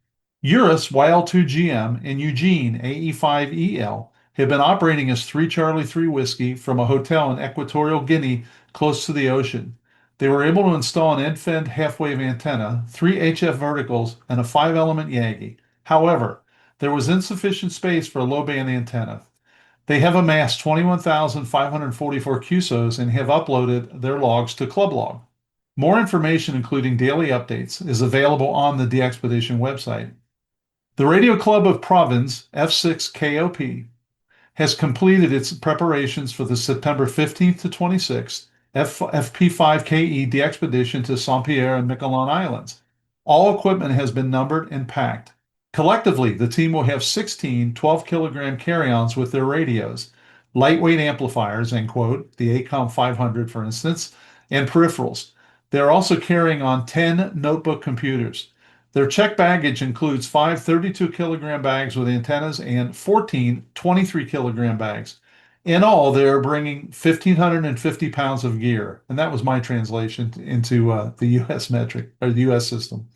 Eurus YL2GM and Eugene AE5EL have been operating as 3 Charlie 3 Whiskey from a hotel in Equatorial Guinea close to the ocean. They were able to install an end-fed half-wave antenna, 3 HF verticals, and a 5-element Yagi. However, there was insufficient space for a low-band antenna. They have amassed 21,544 QSOs and have uploaded their logs to Clublog. More information, including daily updates, is available on the DXpedition website. The Radio Club of Provins, F6KOP, has completed its preparations for the September 15th to 26th FP5KE DXpedition to Saint-Pierre and Miquelon Islands. All equipment has been numbered and packed. Collectively, the team will have 16 12-kilogram carry-ons with their radios, lightweight amplifiers, end quote, the ACOM 500, for instance, and peripherals. They are also carrying on 10 notebook computers. Their checked baggage includes 5 32-kilogram bags with antennas and 14 23-kilogram bags. In all, they are bringing 1,550 pounds of gear, and that was my translation into the U.S. metric, or the U.S. system.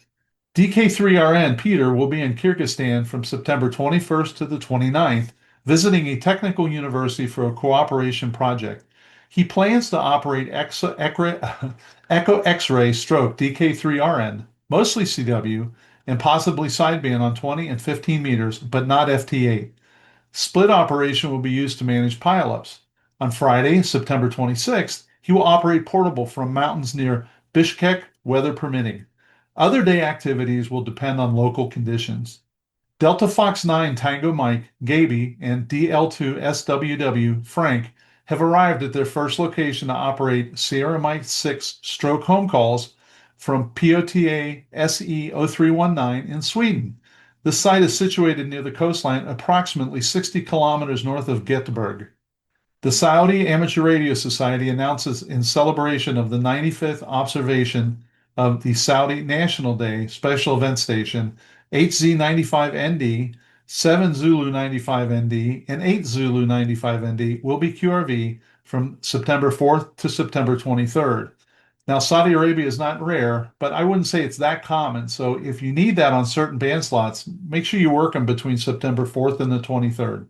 DK3RN Peter will be in Kyrgyzstan from September 21st to the 29th, visiting a technical university for a cooperation project. He plans to operate Echo X-ray stroke DK3RN, mostly CW, and possibly sideband on 20 and 15 meters, but not FT8. Split operation will be used to manage pileups. On Friday, September 26th, he will operate portable from mountains near Bishkek, weather permitting. Other day activities will depend on local conditions. Delta Fox 9 Tango Mike, Gaby, and DL2 SWW Frank have arrived at their first location to operate Sierra Mike 6 stroke home calls from POTA SE 0319 in Sweden. This site is situated near the coastline, approximately 60 kilometers north of Göteborg. The Saudi Amateur Radio Society announces in celebration of the 95th observation of the Saudi National Day Special Event Station, HZ95ND, 7 Zulu 95ND, and 8 Zulu 95ND will be QRV from September 4th to September 23rd. Now, Saudi Arabia is not rare, but I wouldn't say it's that common. So if you need that on certain band slots, make sure you work them between September 4th and the 23rd.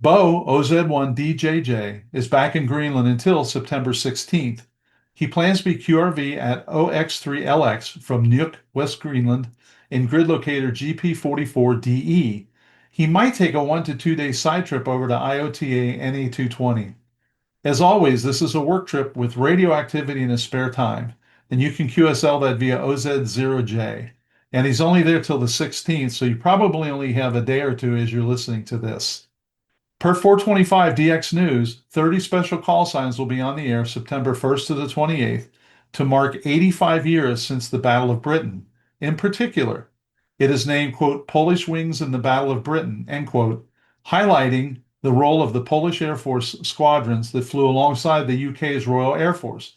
Bo OZ1DJJ is back in Greenland until September 16th. He plans to be QRV at OX3LX from Nuuk, West Greenland, in grid locator GP44DE. He might take a 1 to 2 day side trip over to IOTA NA220. As always, this is a work trip with radio activity in his spare time, and you can QSL that via OZ0J. And he's only there till the 16th, so you probably only have a day or two as you're listening to this. Per 425 DX News, 30 special call signs will be on the air September 1st to the 28th to mark 85 years since the Battle of Britain. In particular, it is named, quote, Polish Wings in the Battle of Britain, end quote, highlighting the role of the Polish Air Force squadrons that flew alongside the UK's Royal Air Force.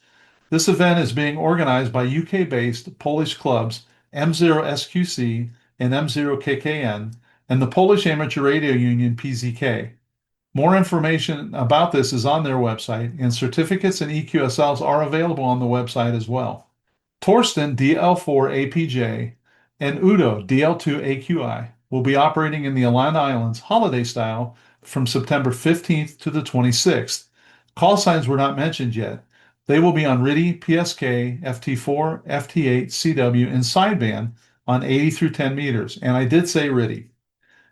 This event is being organized by UK-based Polish clubs M0SQC and M0KKN and the Polish Amateur Radio Union PZK. More information about this is on their website, and certificates and EQSLs are available on the website as well. Torsten DL4APJ and Udo DL2AQI will be operating in the Aland Islands holiday style from September 15th to the 26th. Call signs were not mentioned yet. They will be on RIDI, PSK, FT4, FT8, CW, and sideband on 80 through 10 meters, and I did say RIDI,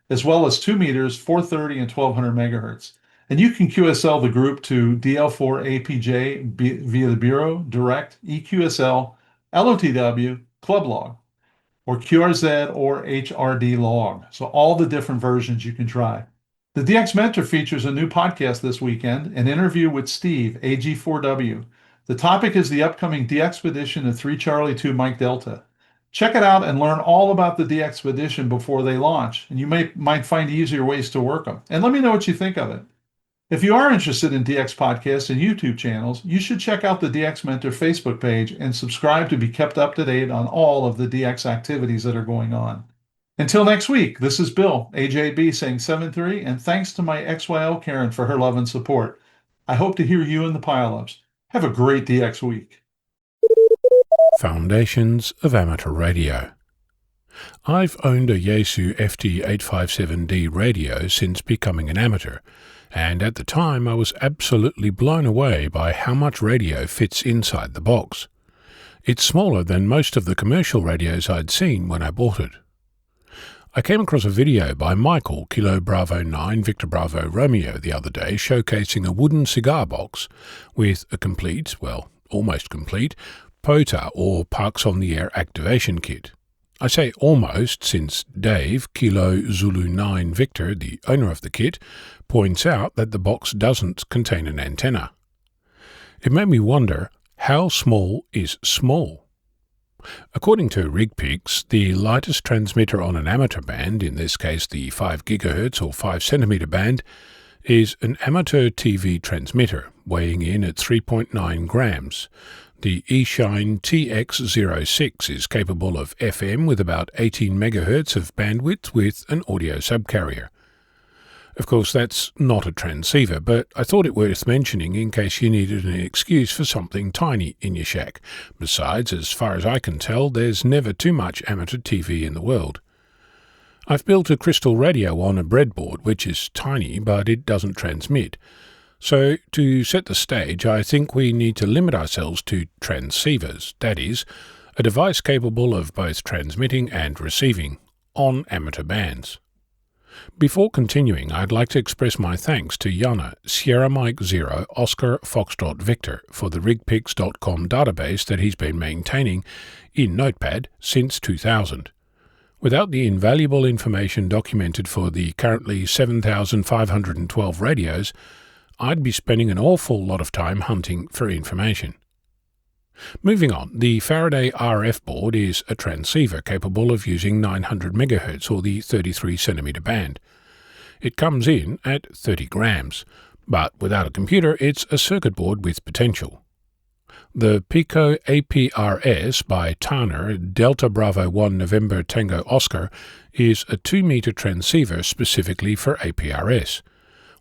as well as 2 meters, 430 and 1200 megahertz. And you can QSL the group to DL4APJ via the Bureau, Direct, EQSL, LOTW, Club Log, or QRZ or HRD Log. So all the different versions you can try. The DX Mentor features a new podcast this weekend, an interview with Steve, AG4W. The topic is the upcoming DXpedition of 3 Charlie 2 Mike Delta. Check it out and learn all about the DXpedition before they launch, and you might find easier ways to work them. And let me know what you think of it. If you are interested in DX podcasts and YouTube channels, you should check out the DX Mentor Facebook page and subscribe to be kept up to date on all of the DX activities that are going on. Until next week, this is Bill, AJB, saying 7-3, and thanks to my XYL Karen for her love and support. I hope to hear you in the pile-ups. Have a great DX week. Foundations of Amateur Radio. I've owned a Yaesu FT857D radio since becoming an amateur, and at the time I was absolutely blown away by how much radio fits inside the box. It's smaller than most of the commercial radios I'd seen when I bought it. I came across a video by Michael, Kilo Bravo 9, Victor Bravo Romeo the other day showcasing a wooden cigar box with a complete, well, almost complete, POTA or Parks on the Air activation kit. I say almost since Dave, Kilo Zulu 9 Victor, the owner of the kit, points out that the box doesn't contain an antenna. It made me wonder, how small is small? According to RigPix, the lightest transmitter on an amateur band, in this case the 5 GHz or 5 cm band, is an amateur TV transmitter, weighing in at 3.9 grams. The eShine TX06 is capable of FM with about 18 MHz of bandwidth with an audio subcarrier. Of course, that's not a transceiver, but I thought it worth mentioning in case you needed an excuse for something tiny in your shack. Besides, as far as I can tell, there's never too much amateur TV in the world. I've built a crystal radio on a breadboard, which is tiny, but it doesn't transmit. So, to set the stage, I think we need to limit ourselves to transceivers, that is, a device capable of both transmitting and receiving on amateur bands. Before continuing, I'd like to express my thanks to Jana, Sierra Mike 0, Oscar Foxtrot Victor, for the rigpix.com database that he's been maintaining in Notepad since 2000. Without the invaluable information documented for the currently 7,512 radios, I'd be spending an awful lot of time hunting for information. Moving on, the Faraday RF board is a transceiver capable of using 900 MHz or the 33 cm band. It comes in at 30 grams, but without a computer it's a circuit board with potential. The Pico APRS by Tanner Delta Bravo 1 November Tango Oscar is a 2-meter transceiver specifically for APRS.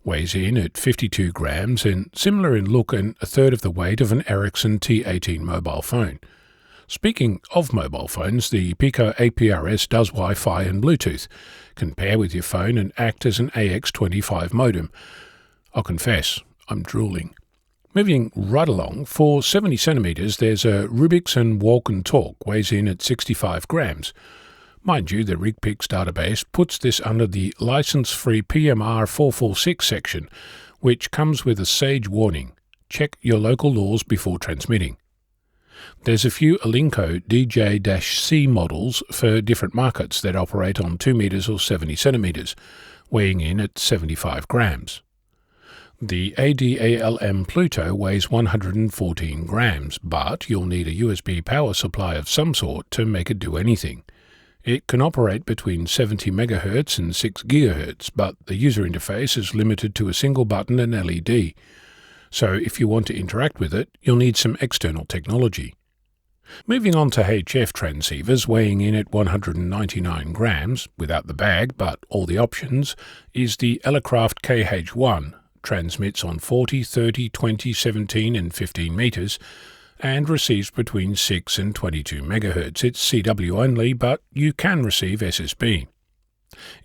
Weighs in at 52 grams and similar in look and a third of the weight of an Ericsson T18 mobile phone. Speaking of mobile phones, the Pico APRS does Wi-Fi and Bluetooth, can pair with your phone and act as an AX25 modem. I'll confess, I'm drooling. Moving right along, for 70 centimeters there's a Rubix and Walk and Talk, weighs in at 65 grams. Mind you, the RigPix database puts this under the license-free PMR 446 section, which comes with a sage warning: check your local laws before transmitting. There's a few Alinco DJ-C models for different markets that operate on 2 meters or 70 centimeters, weighing in at 75 grams. The ADALM Pluto weighs 114 grams, but you'll need a USB power supply of some sort to make it do anything. It can operate between 70 MHz and 6 GHz, but the user interface is limited to a single button and LED. So if you want to interact with it, you'll need some external technology. Moving on to HF transceivers, weighing in at 199 grams, without the bag but all the options, is the Elecraft KH1, transmits on 40, 30, 20, 17 and 15 meters, and receives between 6 and 22 MHz. It's CW only, but you can receive SSB.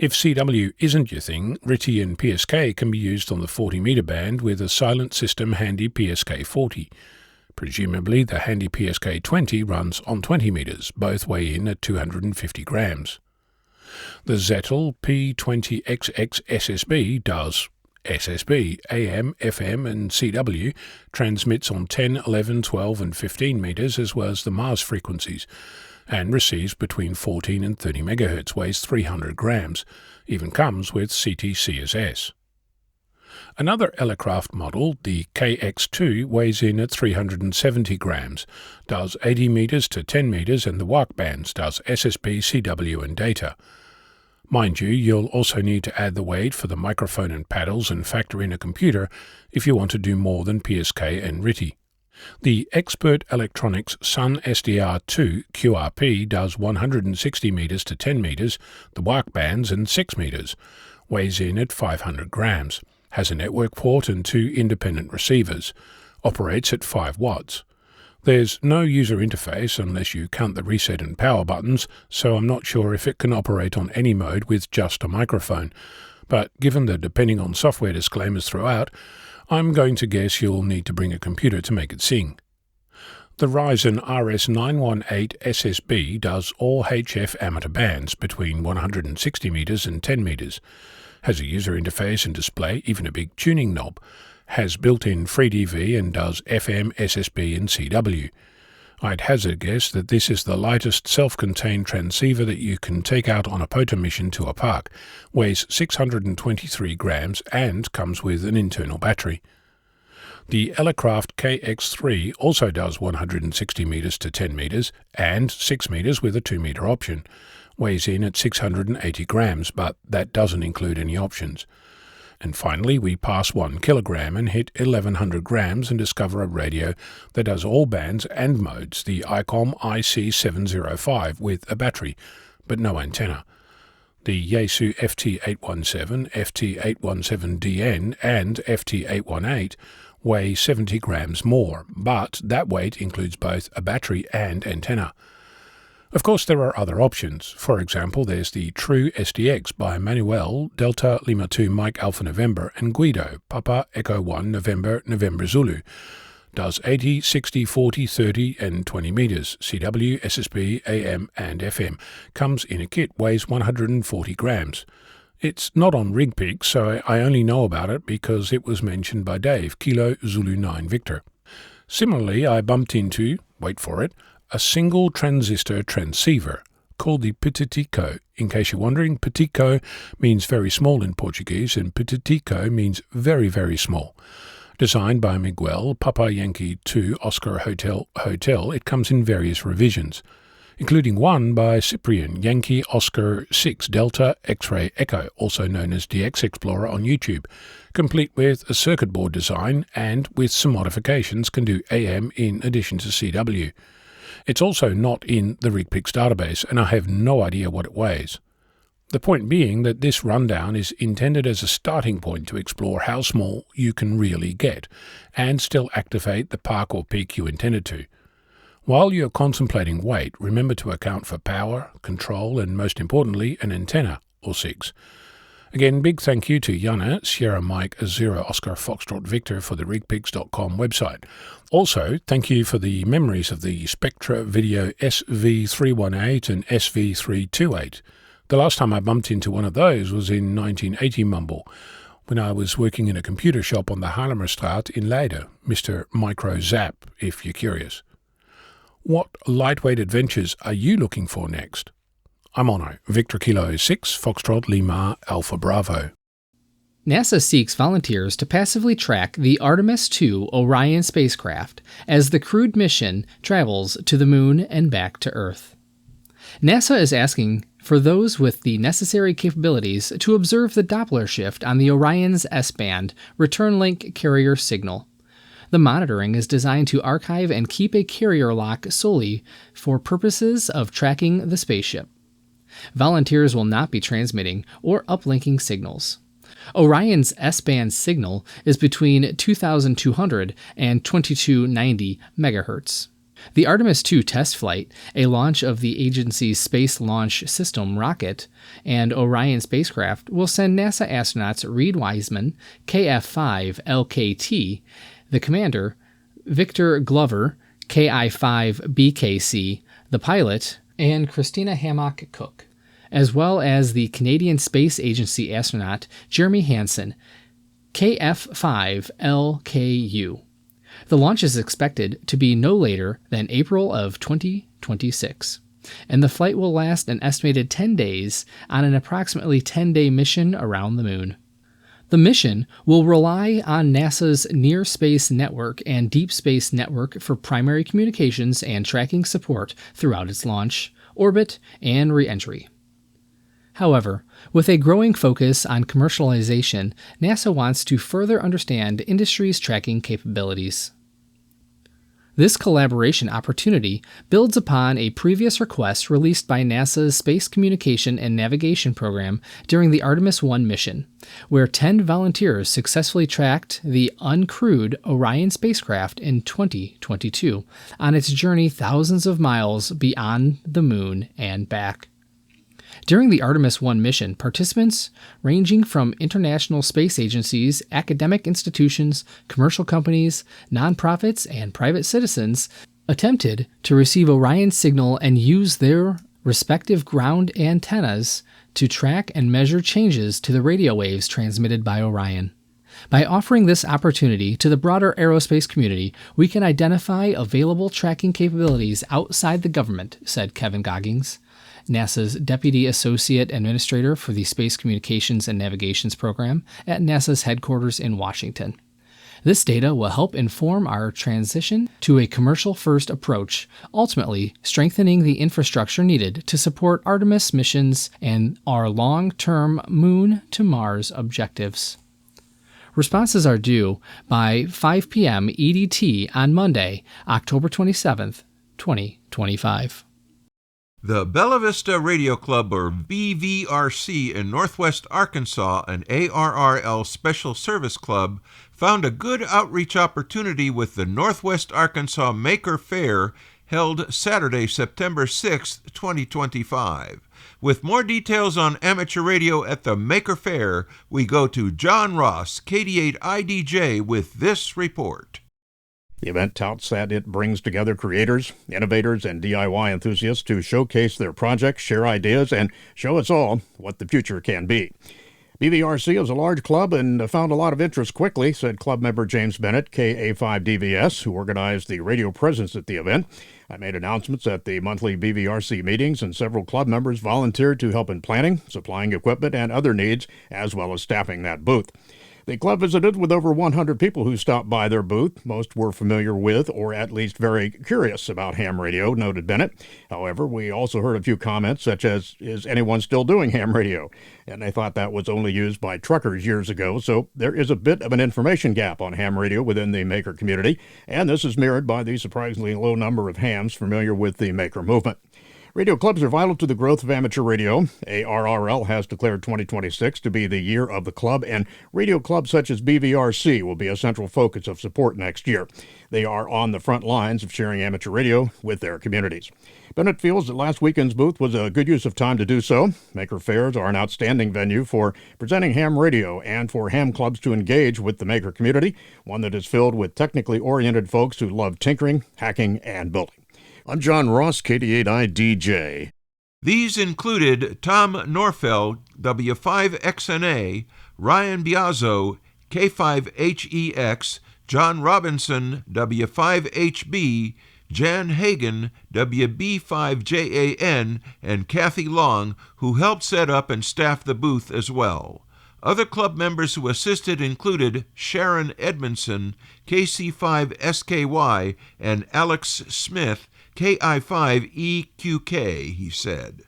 If CW isn't your thing, RTTY and PSK can be used on the 40-meter band with a silent system Handy PSK 40. Presumably the Handy PSK 20 runs on 20 meters, both weigh in at 250 grams. The Zittel P20XX SSB does SSB, AM, FM and CW, transmits on 10, 11, 12 and 15 meters as well as the Mars frequencies, and receives between 14 and 30 MHz, weighs 300 grams, even comes with CT-CSS. Another Elecraft model, the KX2, weighs in at 370 grams, does 80 meters to 10 meters and the WARC bands, does SSB, CW and data. Mind you, you'll also need to add the weight for the microphone and paddles and factor in a computer if you want to do more than PSK and RTTY. The Expert Electronics Sun SDR2 QRP does 160 meters to 10 meters, the WARC bands and 6 meters, weighs in at 500 grams, has a network port and 2 independent receivers, operates at 5 watts. There's no user interface unless you count the reset and power buttons, so I'm not sure if it can operate on any mode with just a microphone, but given the depending on software disclaimers throughout, I'm going to guess you'll need to bring a computer to make it sing. The Ryzen RS918 SSB does all HF amateur bands between 160 meters and 10 meters, has a user interface and display, even a big tuning knob, has built-in FreeDV and does FM, SSB and CW. I'd hazard a guess that this is the lightest self-contained transceiver that you can take out on a POTA mission to a park, weighs 623 grams and comes with an internal battery. The Elecraft KX3 also does 160 meters to 10 meters and 6 meters with a 2-meter option, weighs in at 680 grams, but that doesn't include any options. And finally, we pass 1 kilogram and hit 1100 grams and discover a radio that does all bands and modes, the ICOM IC705 with a battery, but no antenna. The Yaesu FT817, FT817DN and FT818 weigh 70 grams more, but that weight includes both a battery and antenna. Of course, there are other options. For example, there's the True SDX by Manuel, Delta Lima 2 Mike Alpha November, and Guido, Papa Echo 1 November November Zulu. Does 80, 60, 40, 30 and 20 meters, CW, SSB, AM and FM. Comes in a kit, weighs 140 grams. It's not on RigPix, so I only know about it because it was mentioned by Dave, Kilo Zulu 9 Victor. Similarly, I bumped into, wait for it, a single transistor transceiver, called the Petitico. In case you're wondering, Petitico means very small in Portuguese, and Petitico means very, very small. Designed by Miguel, Papa Yankee 2 Oscar Hotel, it comes in various revisions, including one by Cyprian, Yankee Oscar 6 Delta X-Ray Echo, also known as DX Explorer on YouTube, complete with a circuit board design and, with some modifications, can do AM in addition to CW. It's also not in the RigPix database, and I have no idea what it weighs. The point being that this rundown is intended as a starting point to explore how small you can really get, and still activate the park or peak you intended to. While you're contemplating weight, remember to account for power, control, and most importantly, an antenna, or 6. Again, big thank you to Yana, Sierra Mike 0 Oscar Foxtrot Victor for the rigpix.com website. Also, thank you for the memories of the Spectra Video SV318 and SV328. The last time I bumped into one of those was in 1980 Mumble, when I was working in a computer shop on the Haarlemmerstraat in Leiden, Mr. Micro Zap, if you're curious. What lightweight adventures are you looking for next? I'm Ono, Victor Kilo 6, Foxtrot Lima Alpha Bravo. NASA seeks volunteers to passively track the Artemis II Orion spacecraft as the crewed mission travels to the Moon and back to Earth. NASA is asking for those with the necessary capabilities to observe the Doppler shift on the Orion's S-band return link carrier signal. The monitoring is designed to archive and keep a carrier lock solely for purposes of tracking the spaceship. Volunteers will not be transmitting or uplinking signals. Orion's S-band signal is between 2,200 and 2290 MHz. The Artemis II test flight, a launch of the agency's Space Launch System rocket, and Orion spacecraft will send NASA astronauts Reed Wiseman, KF-5 LKT, the commander, Victor Glover, KI-5 BKC, the pilot, and Christina Hammock Cook, as well as the Canadian Space Agency astronaut Jeremy Hansen, KF-5 LKU. The launch is expected to be no later than April of 2026, and the flight will last an estimated 10 days on an approximately 10-day mission around the Moon. The mission will rely on NASA's Near Space Network and Deep Space Network for primary communications and tracking support throughout its launch, orbit, and re-entry. However, with a growing focus on commercialization, NASA wants to further understand industry's tracking capabilities. This collaboration opportunity builds upon a previous request released by NASA's Space Communication and Navigation Program during the Artemis I mission, where 10 volunteers successfully tracked the uncrewed Orion spacecraft in 2022 on its journey thousands of miles beyond the Moon and back. During the Artemis I mission, participants, ranging from international space agencies, academic institutions, commercial companies, nonprofits, and private citizens, attempted to receive Orion's signal and use their respective ground antennas to track and measure changes to the radio waves transmitted by Orion. By offering this opportunity to the broader aerospace community, we can identify available tracking capabilities outside the government, said Kevin Goggins, NASA's Deputy Associate Administrator for the Space Communications and Navigations Program at NASA's headquarters in Washington. This data will help inform our transition to a commercial-first approach, ultimately strengthening the infrastructure needed to support Artemis missions and our long-term Moon to Mars objectives. Responses are due by 5 p.m. EDT on Monday, October 27th, 2025. The Bella Vista Radio Club, or BVRC, in Northwest Arkansas, an ARRL Special Service Club, found a good outreach opportunity with the Northwest Arkansas Maker Fair held Saturday, September 6, 2025. With more details on amateur radio at the Maker Fair, we go to John Ross, KD8IDJ, with this report. The event touts that it brings together creators, innovators, and DIY enthusiasts to showcase their projects, share ideas, and show us all what the future can be. BVRC is a large club and found a lot of interest quickly, said club member James Bennett, KA5DVS, who organized the radio presence at the event. I made announcements at the monthly BVRC meetings, and several club members volunteered to help in planning, supplying equipment, and other needs, as well as staffing that booth. The club visited with over 100 people who stopped by their booth. Most were familiar with, or at least very curious about ham radio, noted Bennett. However, we also heard a few comments such as, is anyone still doing ham radio? And they thought that was only used by truckers years ago, so there is a bit of an information gap on ham radio within the maker community, and this is mirrored by the surprisingly low number of hams familiar with the maker movement. Radio clubs are vital to the growth of amateur radio. ARRL has declared 2026 to be the year of the club, and radio clubs such as BVRC will be a central focus of support next year. They are on the front lines of sharing amateur radio with their communities. Bennett feels that last weekend's booth was a good use of time to do so. Maker fairs are an outstanding venue for presenting ham radio and for ham clubs to engage with the maker community, one that is filled with technically oriented folks who love tinkering, hacking, and building. I'm John Ross, KD8I-DJ. These included Tom Norfeld, W5XNA, Ryan Biazzo, K5HEX, John Robinson, W5HB, Jan Hagen, WB5JAN, and Kathy Long, who helped set up and staff the booth as well. Other club members who assisted included Sharon Edmondson, KC5SKY, and Alex Smith, KI5EQK, he said.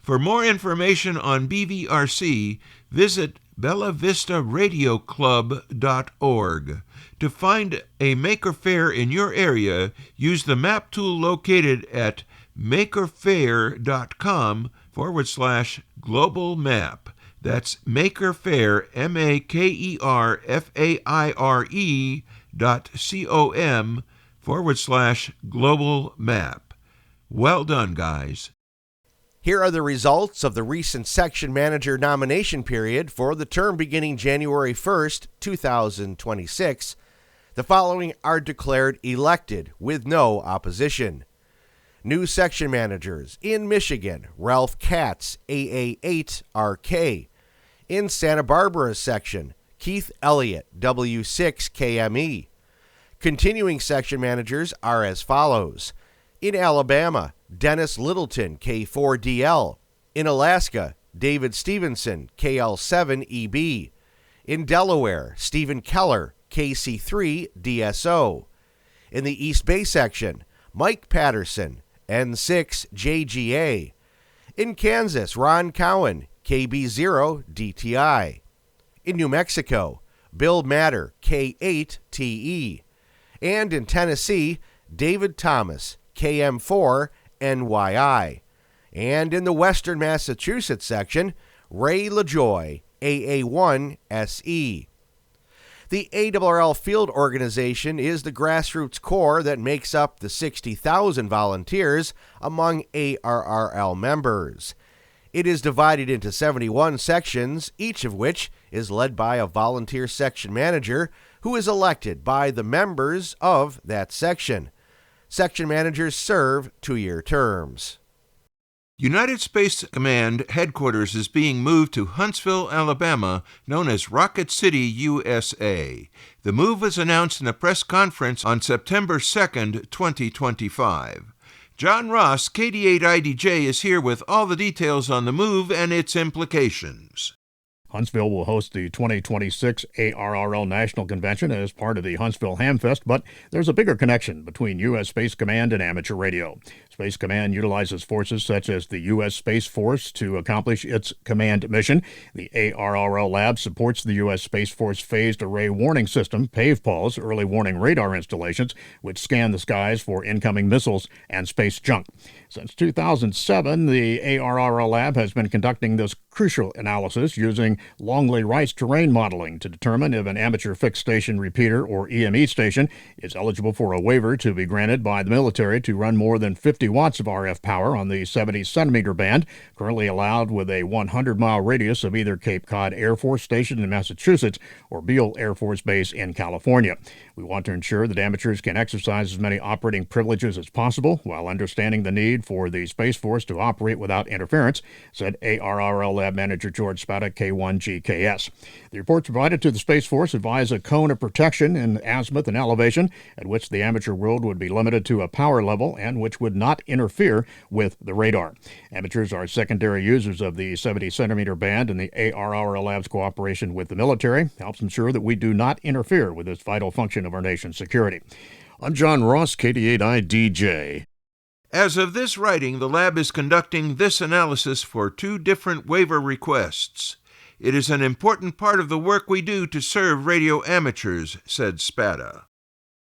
For more information on BVRC, visit bellavista.radioclub.org. To find a maker fair in your area, use the map tool located at makerfair.com/global map. That's makerfair, makerfaire.com/global map. Well done, guys. Here are the results of the recent section manager nomination period for the term beginning January 1st, 2026. The following are declared elected with no opposition. New section managers in Michigan, Ralph Katz, AA8RK. In Santa Barbara section, Keith Elliott, W6KME. Continuing section managers are as follows. In Alabama, Dennis Littleton, K4DL. In Alaska, David Stevenson, KL7EB. In Delaware, Stephen Keller, KC3DSO. In the East Bay section, Mike Patterson, N6JGA. In Kansas, Ron Cowan, KB0DTI. In New Mexico, Bill Matter, K8TE. And in Tennessee, David Thomas, KM4NYI. And in the Western Massachusetts section, Ray LaJoy, AA1SE. The ARRL field organization is the grassroots core that makes up the 60,000 volunteers among ARRL members. It is divided into 71 sections, each of which is led by a volunteer section manager who is elected by the members of that section. Section managers serve 2-year terms. United Space Command headquarters is being moved to Huntsville, Alabama, known as Rocket City, USA. The move was announced in a press conference on September 2nd, 2025. John Ross, KD8IDJ, is here with all the details on the move and its implications. Huntsville will host the 2026 ARRL National Convention as part of the Huntsville Hamfest, but there's a bigger connection between U.S. Space Command and amateur radio. Space Command utilizes forces such as the U.S. Space Force to accomplish its command mission. The ARRL lab supports the U.S. Space Force Phased Array Warning System, PAVPAWS, early warning radar installations, which scan the skies for incoming missiles and space junk. Since 2007, the ARRL lab has been conducting this crucial analysis using Longley-Rice terrain modeling to determine if an amateur fixed station repeater or EME station is eligible for a waiver to be granted by the military to run more than 50 50 watts of RF power on the 70 centimeter band, currently allowed with a 100-mile radius of either Cape Cod Air Force Station in Massachusetts or Beale Air Force Base in California. We want to ensure that amateurs can exercise as many operating privileges as possible while understanding the need for the Space Force to operate without interference, said ARRL Lab Manager George Spada, K1GKS. The reports provided to the Space Force advise a cone of protection in azimuth and elevation at which the amateur world would be limited to a power level and which would not interfere with the radar. Amateurs are secondary users of the 70 centimeter band, and the ARRL Lab's cooperation with the military helps ensure that we do not interfere with this vital function of our nation's security. I'm John Ross, KD8I-DJ. As of this writing, the lab is conducting this analysis for 2 different waiver requests. It is an important part of the work we do to serve radio amateurs, said Spada.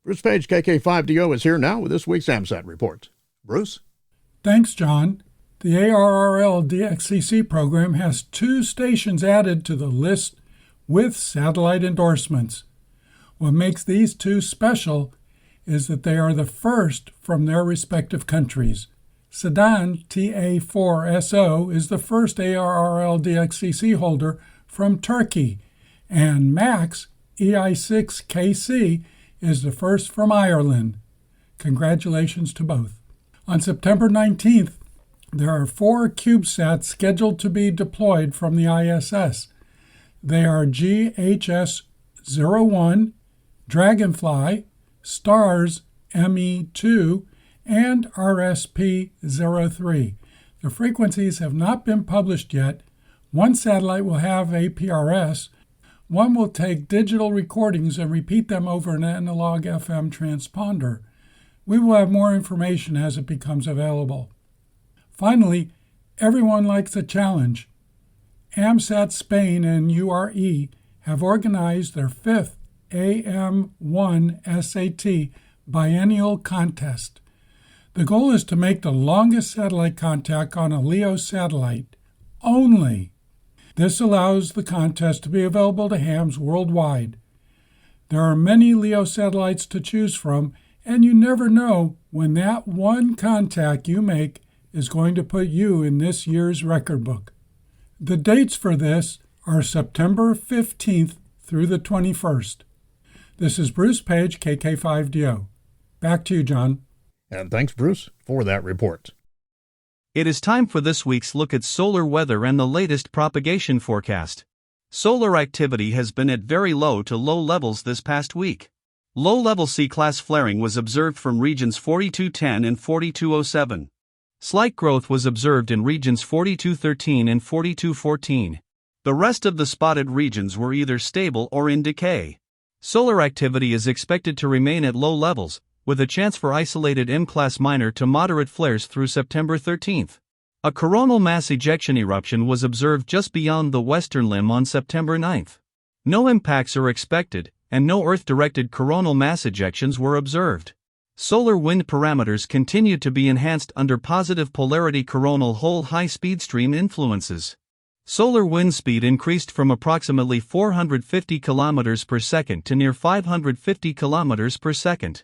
Bruce Page, KK5DO, is here now with this week's AMSAT report. Bruce? Thanks, John. The ARRL DXCC program has 2 stations added to the list with satellite endorsements. What makes these 2 special is that they are the first from their respective countries. Sudan TA4SO is the first ARRL DXCC holder from Turkey, and Max EI6KC is the first from Ireland. Congratulations to both. On September 19th, there are 4 CubeSats scheduled to be deployed from the ISS. They are GHS-01, Dragonfly, STARS ME2, and RSP-03. The frequencies have not been published yet. One satellite will have APRS. One will take digital recordings and repeat them over an analog FM transponder. We will have more information as it becomes available. Finally, everyone likes a challenge. AMSAT Spain and URE have organized their 5th AM1 SAT biennial contest. The goal is to make the longest satellite contact on a LEO satellite only. This allows the contest to be available to hams worldwide. There are many LEO satellites to choose from, and you never know when that one contact you make is going to put you in this year's record book. The dates for this are September 15th through the 21st. This is Bruce Page, KK5DO. Back to you, John. And thanks, Bruce, for that report. It is time for this week's look at solar weather and the latest propagation forecast. Solar activity has been at very low to low levels this past week. Low-level C-class flaring was observed from regions 4210 and 4207. Slight growth was observed in regions 4213 and 4214. The rest of the spotted regions were either stable or in decay. Solar activity is expected to remain at low levels, with a chance for isolated M-class minor to moderate flares through September 13th. A coronal mass ejection eruption was observed just beyond the western limb on September 9th. No impacts are expected, and no Earth-directed coronal mass ejections were observed. Solar wind parameters continued to be enhanced under positive polarity coronal hole high-speed stream influences. Solar wind speed increased from approximately 450 km per second to near 550 km per second.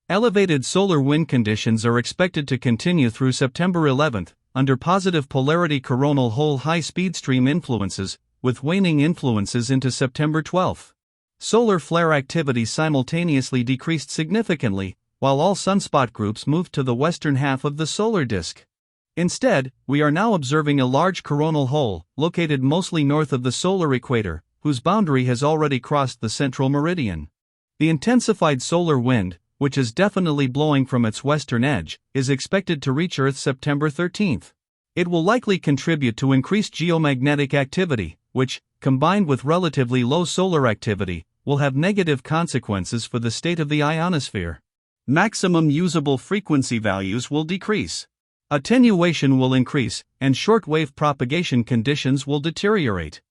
Elevated solar wind conditions are expected to continue through September 11th, under positive polarity coronal hole high-speed stream influences, with waning influences into September 12th. Solar flare activity simultaneously decreased significantly, while all sunspot groups moved to the western half of the solar disk. Instead, we are now observing a large coronal hole, located mostly north of the solar equator, whose boundary has already crossed the central meridian. The intensified solar wind, which is definitely blowing from its western edge, is expected to reach Earth September 13th. It will likely contribute to increased geomagnetic activity, which, combined with relatively low solar activity, will have negative consequences for the state of the ionosphere. Maximum usable frequency values will decrease. Attenuation will increase, and shortwave propagation conditions will deteriorate.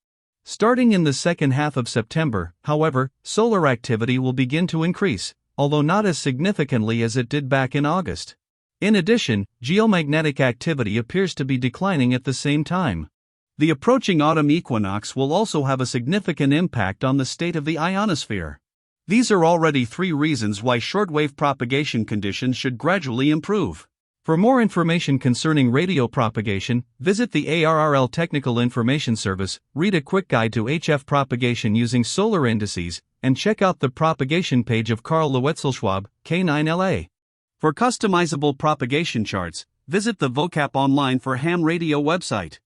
Starting in the second half of September, however, solar activity will begin to increase, although not as significantly as it did back in August. In addition, geomagnetic activity appears to be declining at the same time. The approaching autumn equinox will also have a significant impact on the state of the ionosphere. These are already 3 reasons why shortwave propagation conditions should gradually improve. For more information concerning radio propagation, visit the ARRL Technical Information Service, read a quick guide to HF propagation using solar indices, and check out the propagation page of Karl Lewetzelschwab, K9LA. For customizable propagation charts, visit the vocap online for Ham Radio website.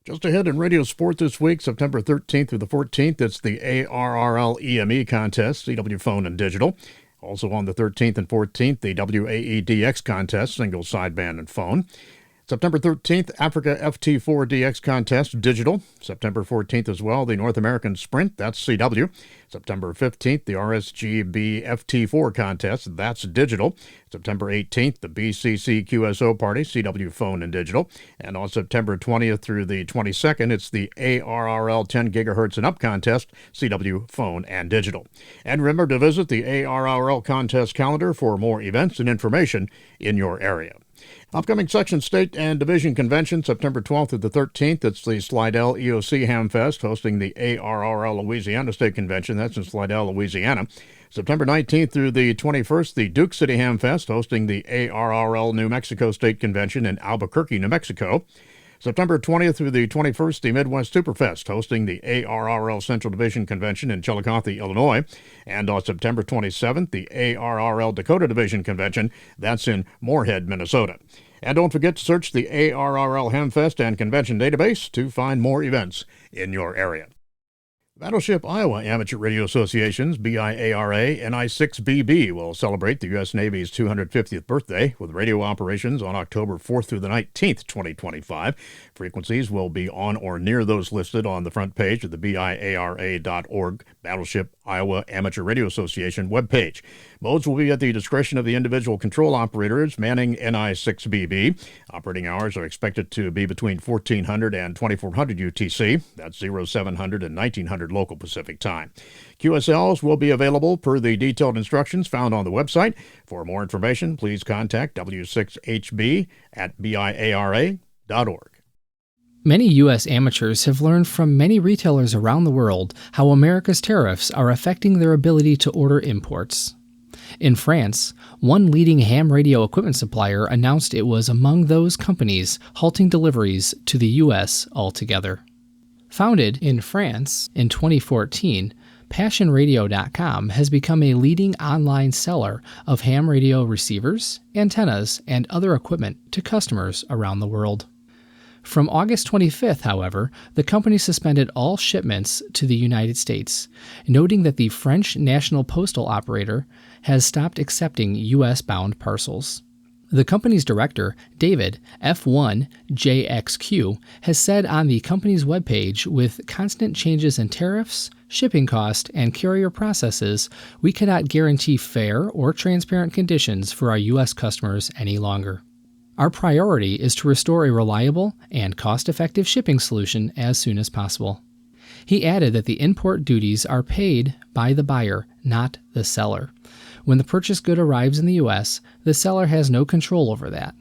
Just ahead in radio sport this week, September 13th through the 14th, it's the ARRL EME contest, CW Phone and Digital. Also on the 13th and 14th, the WAE-DX contest, single sideband and phone. September 13th, Africa FT4 DX contest, digital. September 14th as well, the North American Sprint, that's CW. September 15th, the RSGB FT4 contest, that's digital. September 18th, the BCC QSO party, CW phone and digital. And on September 20th through the 22nd, it's the ARRL 10 gigahertz and up contest, CW phone and digital. And remember to visit the ARRL contest calendar for more events and information in your area. Upcoming section, state, and division convention, September 12th to the 13th. It's the Slidell EOC Hamfest, hosting the ARRL Louisiana State Convention. That's in Slidell, Louisiana. September 19th through the 21st, the Duke City Hamfest, hosting the ARRL New Mexico State Convention in Albuquerque, New Mexico. September 20th through the 21st, the Midwest Superfest, hosting the ARRL Central Division Convention in Chillicothe, Illinois. And on September 27th, the ARRL Dakota Division Convention, that's in Moorhead, Minnesota. And don't forget to search the ARRL Hamfest and Convention database to find more events in your area. Battleship Iowa Amateur Radio Association's BIARA NI6BB will celebrate the U.S. Navy's 250th birthday with radio operations on October 4th through the 19th, 2025. Frequencies will be on or near those listed on the front page of the BIARA.org Battleship Iowa Amateur Radio Association webpage. Modes will be at the discretion of the individual control operators manning NI6BB. Operating hours are expected to be between 1400 and 2400 UTC. That's 0700 and 1900 local Pacific time. QSLs will be available per the detailed instructions found on the website. For more information, please contact W6HB at BIARA.org. Many U.S. amateurs have learned from many retailers around the world how America's tariffs are affecting their ability to order imports. In France, one leading ham radio equipment supplier announced it was among those companies halting deliveries to the U.S. altogether. Founded in France in 2014, PassionRadio.com has become a leading online seller of ham radio receivers, antennas, and other equipment to customers around the world. From August 25th, however, the company suspended all shipments to the United States, noting that the French National Postal Operator has stopped accepting U.S.-bound parcels. The company's director, David F1JXQ, has said on the company's webpage, with constant changes in tariffs, shipping cost, and carrier processes, we cannot guarantee fair or transparent conditions for our U.S. customers any longer. Our priority is to restore a reliable and cost-effective shipping solution as soon as possible. He added that the import duties are paid by the buyer, not the seller. When the purchased good arrives in the U.S., the seller has no control over that.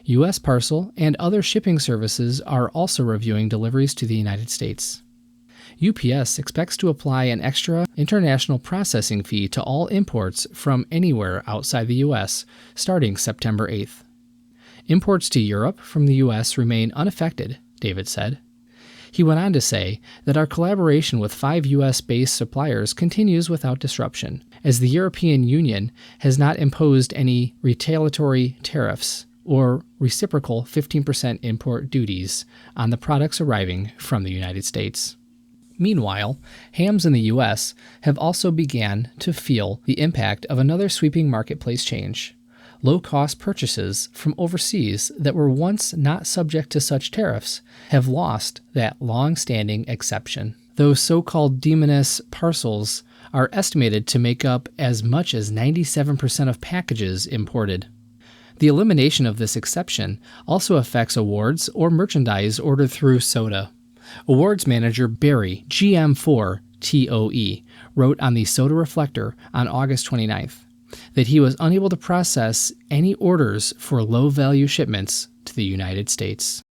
U.S. Parcel and other shipping services are also reviewing deliveries to the United States. UPS expects to apply an extra international processing fee to all imports from anywhere outside the U.S. starting September 8th. Imports to Europe from the U.S. remain unaffected, David said. He went on to say that our collaboration with 5 U.S.-based suppliers continues without disruption, as the European Union has not imposed any retaliatory tariffs or reciprocal 15% import duties on the products arriving from the United States. Meanwhile, hams in the U.S. have also began to feel the impact of another sweeping marketplace change. Low-cost purchases from overseas that were once not subject to such tariffs have lost that long-standing exception. Those so-called de minimis parcels are estimated to make up as much as 97% of packages imported. The elimination of this exception also affects awards or merchandise ordered through SOTA. Awards manager Barry, GM4TOE, wrote on the SOTA Reflector on August 29th. That he was unable to process any orders for low-value shipments to the United States.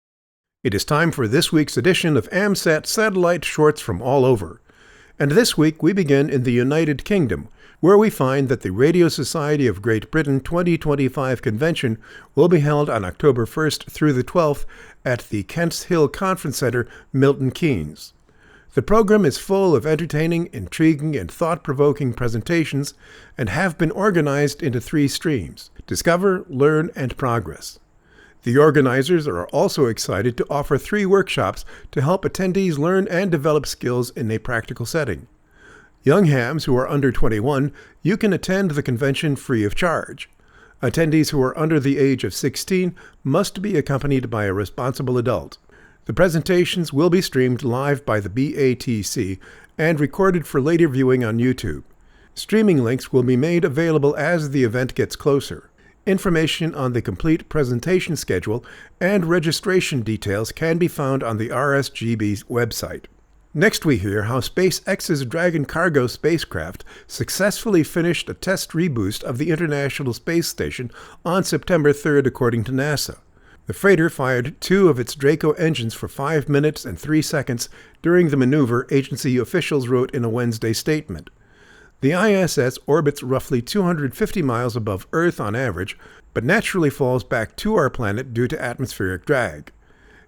It is time for this week's edition of AMSAT Satellite Shorts from All Over. And this week we begin in the United Kingdom, where we find that the Radio Society of Great Britain 2025 convention will be held on October 1st through the 12th at the Kents Hill Conference Center, Milton Keynes. The program is full of entertaining, intriguing, and thought-provoking presentations and have been organized into 3 streams: Discover, Learn, and Progress. The organizers are also excited to offer 3 workshops to help attendees learn and develop skills in a practical setting. Young hams who are under 21, you can attend the convention free of charge. Attendees who are under the age of 16 must be accompanied by a responsible adult. The presentations will be streamed live by the BATC and recorded for later viewing on YouTube. Streaming links will be made available as the event gets closer. Information on the complete presentation schedule and registration details can be found on the RSGB's website. Next, we hear how SpaceX's Dragon cargo spacecraft successfully finished a test reboost of the International Space Station on September 3rd, according to NASA. The freighter fired 2 of its Draco engines for 5 minutes and 3 seconds during the maneuver, agency officials wrote in a Wednesday statement. The ISS orbits roughly 250 miles above Earth on average, but naturally falls back to our planet due to atmospheric drag.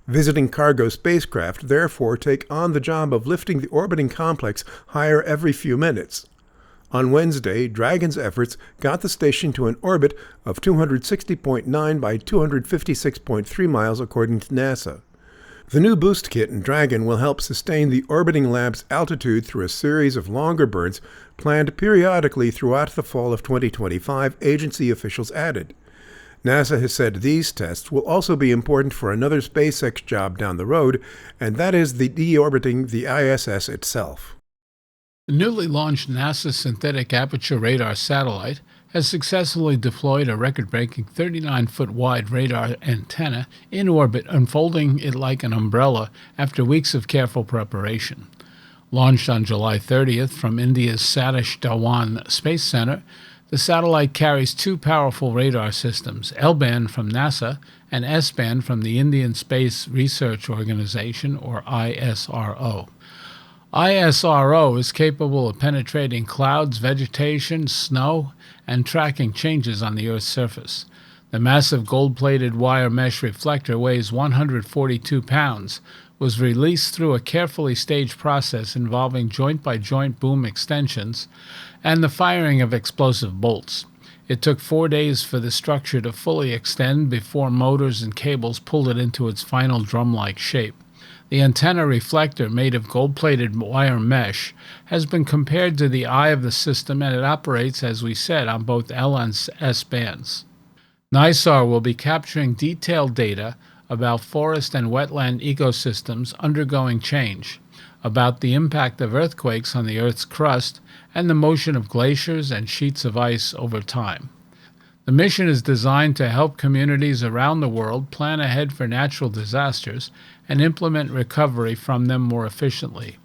Visiting cargo spacecraft therefore take on the job of lifting the orbiting complex higher every few minutes. On Wednesday, Dragon's efforts got the station to an orbit of 260.9 by 256.3 miles, according to NASA. The new boost kit in Dragon will help sustain the orbiting lab's altitude through a series of longer burns planned periodically throughout the fall of 2025, agency officials added. NASA has said these tests will also be important for another SpaceX job down the road, and that is the deorbiting the ISS itself. The newly launched NASA Synthetic Aperture Radar satellite has successfully deployed a record-breaking 39-foot wide radar antenna in orbit, unfolding it like an umbrella after weeks of careful preparation. Launched on July 30th from India's Satish Dhawan Space Center, the satellite carries 2 powerful radar systems, L-band from NASA and S-band from the Indian Space Research Organization, or ISRO. ISRO is capable of penetrating clouds, vegetation, snow, and tracking changes on the Earth's surface. The massive gold-plated wire mesh reflector weighs 142 pounds, was released through a carefully staged process involving joint-by-joint boom extensions and the firing of explosive bolts. It took 4 days for the structure to fully extend before motors and cables pulled it into its final drum-like shape. The antenna reflector, made of gold-plated wire mesh, has been compared to the eye of the system, and it operates, as we said, on both L and S bands. Nexstar will be capturing detailed data about forest and wetland ecosystems undergoing change, about the impact of earthquakes on the Earth's crust, and the motion of glaciers and sheets of ice over time. The mission is designed to help communities around the world plan ahead for natural disasters and implement recovery from them more efficiently.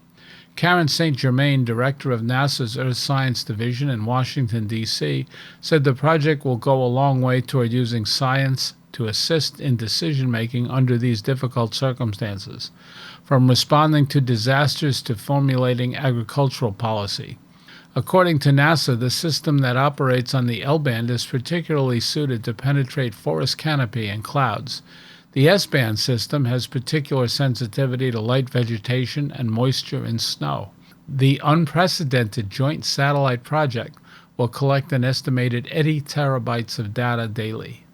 Karen St. Germain, director of NASA's Earth Science Division in Washington, D.C., said the project will go a long way toward using science to assist in decision-making under these difficult circumstances, from responding to disasters to formulating agricultural policy. According to NASA, the system that operates on the L-band is particularly suited to penetrate forest canopy and clouds. The S-band system has particular sensitivity to light vegetation and moisture in snow. The unprecedented joint satellite project will collect an estimated 80 terabytes of data daily.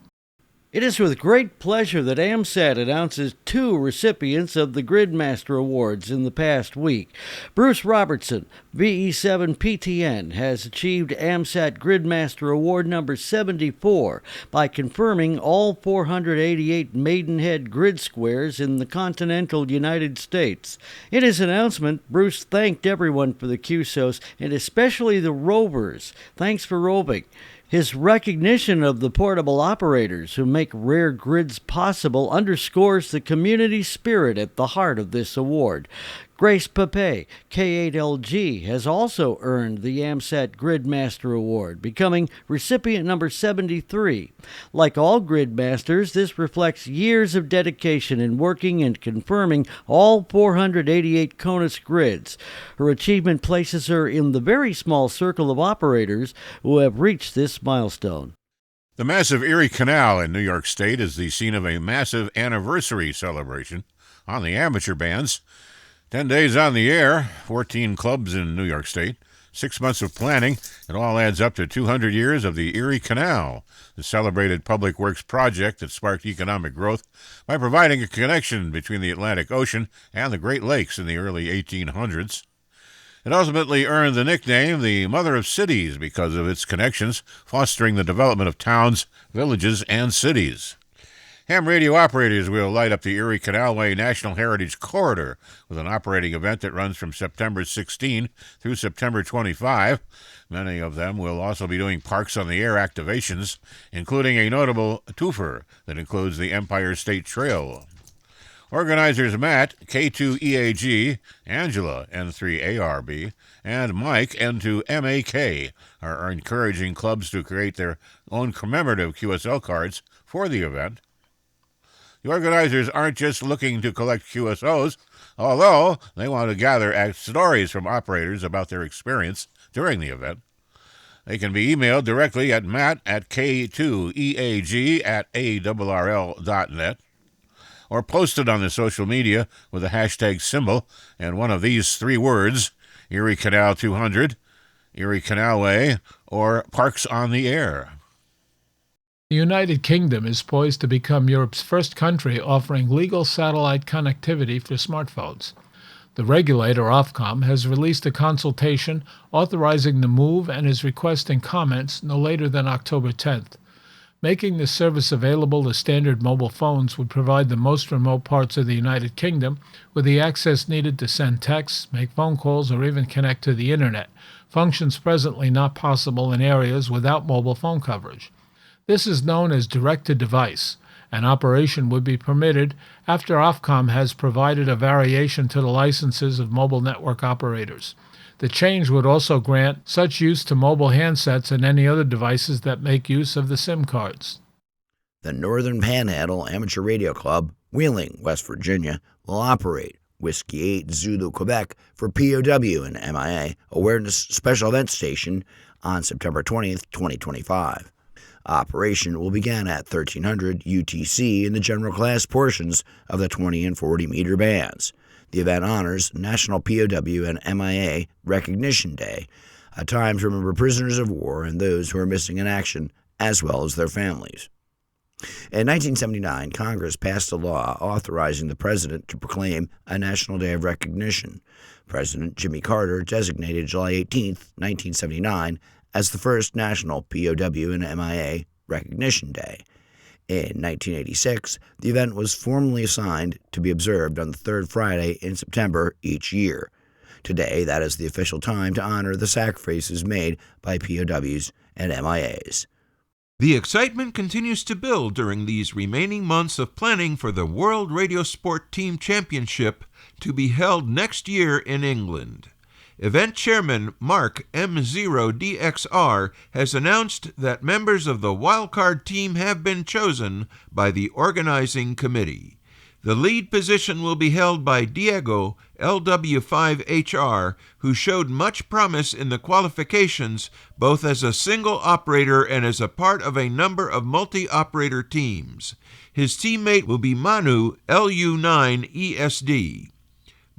It is with great pleasure that AMSAT announces 2 recipients of the GridMaster Awards in the past week. Bruce Robertson, VE7PTN, has achieved AMSAT GridMaster Award number 74 by confirming all 488 Maidenhead grid squares in the continental United States. In his announcement, Bruce thanked everyone for the QSOs and especially the rovers. Thanks for roving. His recognition of the portable operators who make rare grids possible underscores the community spirit at the heart of this award. Grace Pape, K8LG, has also earned the AMSAT GridMaster Award, becoming recipient number 73. Like all GridMasters, this reflects years of dedication in working and confirming all 488 CONUS grids. Her achievement places her in the very small circle of operators who have reached this milestone. The massive Erie Canal in New York State is the scene of a massive anniversary celebration on the amateur bands. 10 days on the air, 14 clubs in New York State, 6 months of planning. It all adds up to 200 years of the Erie Canal, the celebrated public works project that sparked economic growth by providing a connection between the Atlantic Ocean and the Great Lakes in the early 1800s. It ultimately earned the nickname the Mother of Cities because of its connections, fostering the development of towns, villages, and cities. Ham radio operators will light up the Erie Canalway National Heritage Corridor with an operating event that runs from September 16 through September 25. Many of them will also be doing Parks on the Air activations, including a notable twofer that includes the Empire State Trail. Organizers Matt, K2EAG, Angela, N3ARB, and Mike, N2MAK, are encouraging clubs to create their own commemorative QSL cards for the event. The organizers aren't just looking to collect QSOs, although they want to gather stories from operators about their experience during the event. They can be emailed directly at matt@k2eag@arrl.net or posted on the social media with the hashtag symbol and one of these three words, Erie Canal 200, Erie Canalway, or Parks on the Air. The United Kingdom is poised to become Europe's first country offering legal satellite connectivity for smartphones. The regulator, Ofcom, has released a consultation authorizing the move and is requesting comments no later than October 10th. Making the service available to standard mobile phones would provide the most remote parts of the United Kingdom with the access needed to send texts, make phone calls, or even connect to the Internet, functions presently not possible in areas without mobile phone coverage. This is known as direct-to-device. An operation would be permitted after Ofcom has provided a variation to the licenses of mobile network operators. The change would also grant such use to mobile handsets and any other devices that make use of the SIM cards. The Northern Panhandle Amateur Radio Club, Wheeling, West Virginia, will operate Whiskey 8 Zulu, Quebec for POW and MIA Awareness Special Event Station on September 20th, 2025. Operation will begin at 1300 UTC in the general class portions of the 20 and 40 meter bands. The event honors National POW and MIA Recognition Day, a time to remember prisoners of war and those who are missing in action, as well as their families. In 1979, Congress passed a law authorizing the President to proclaim a National Day of Recognition. President Jimmy Carter designated July 18, 1979, as the first National POW and MIA Recognition Day. In 1986, the event was formally assigned to be observed on the third Friday in September each year. Today, that is the official time to honor the sacrifices made by POWs and MIAs. The excitement continues to build during these remaining months of planning for the World Radio Sport Team Championship to be held next year in England. Event Chairman Mark M0DXR has announced that members of the wildcard team have been chosen by the organizing committee. The lead position will be held by Diego LW5HR, who showed much promise in the qualifications both as a single operator and as a part of a number of multi-operator teams. His teammate will be Manu LU9ESD.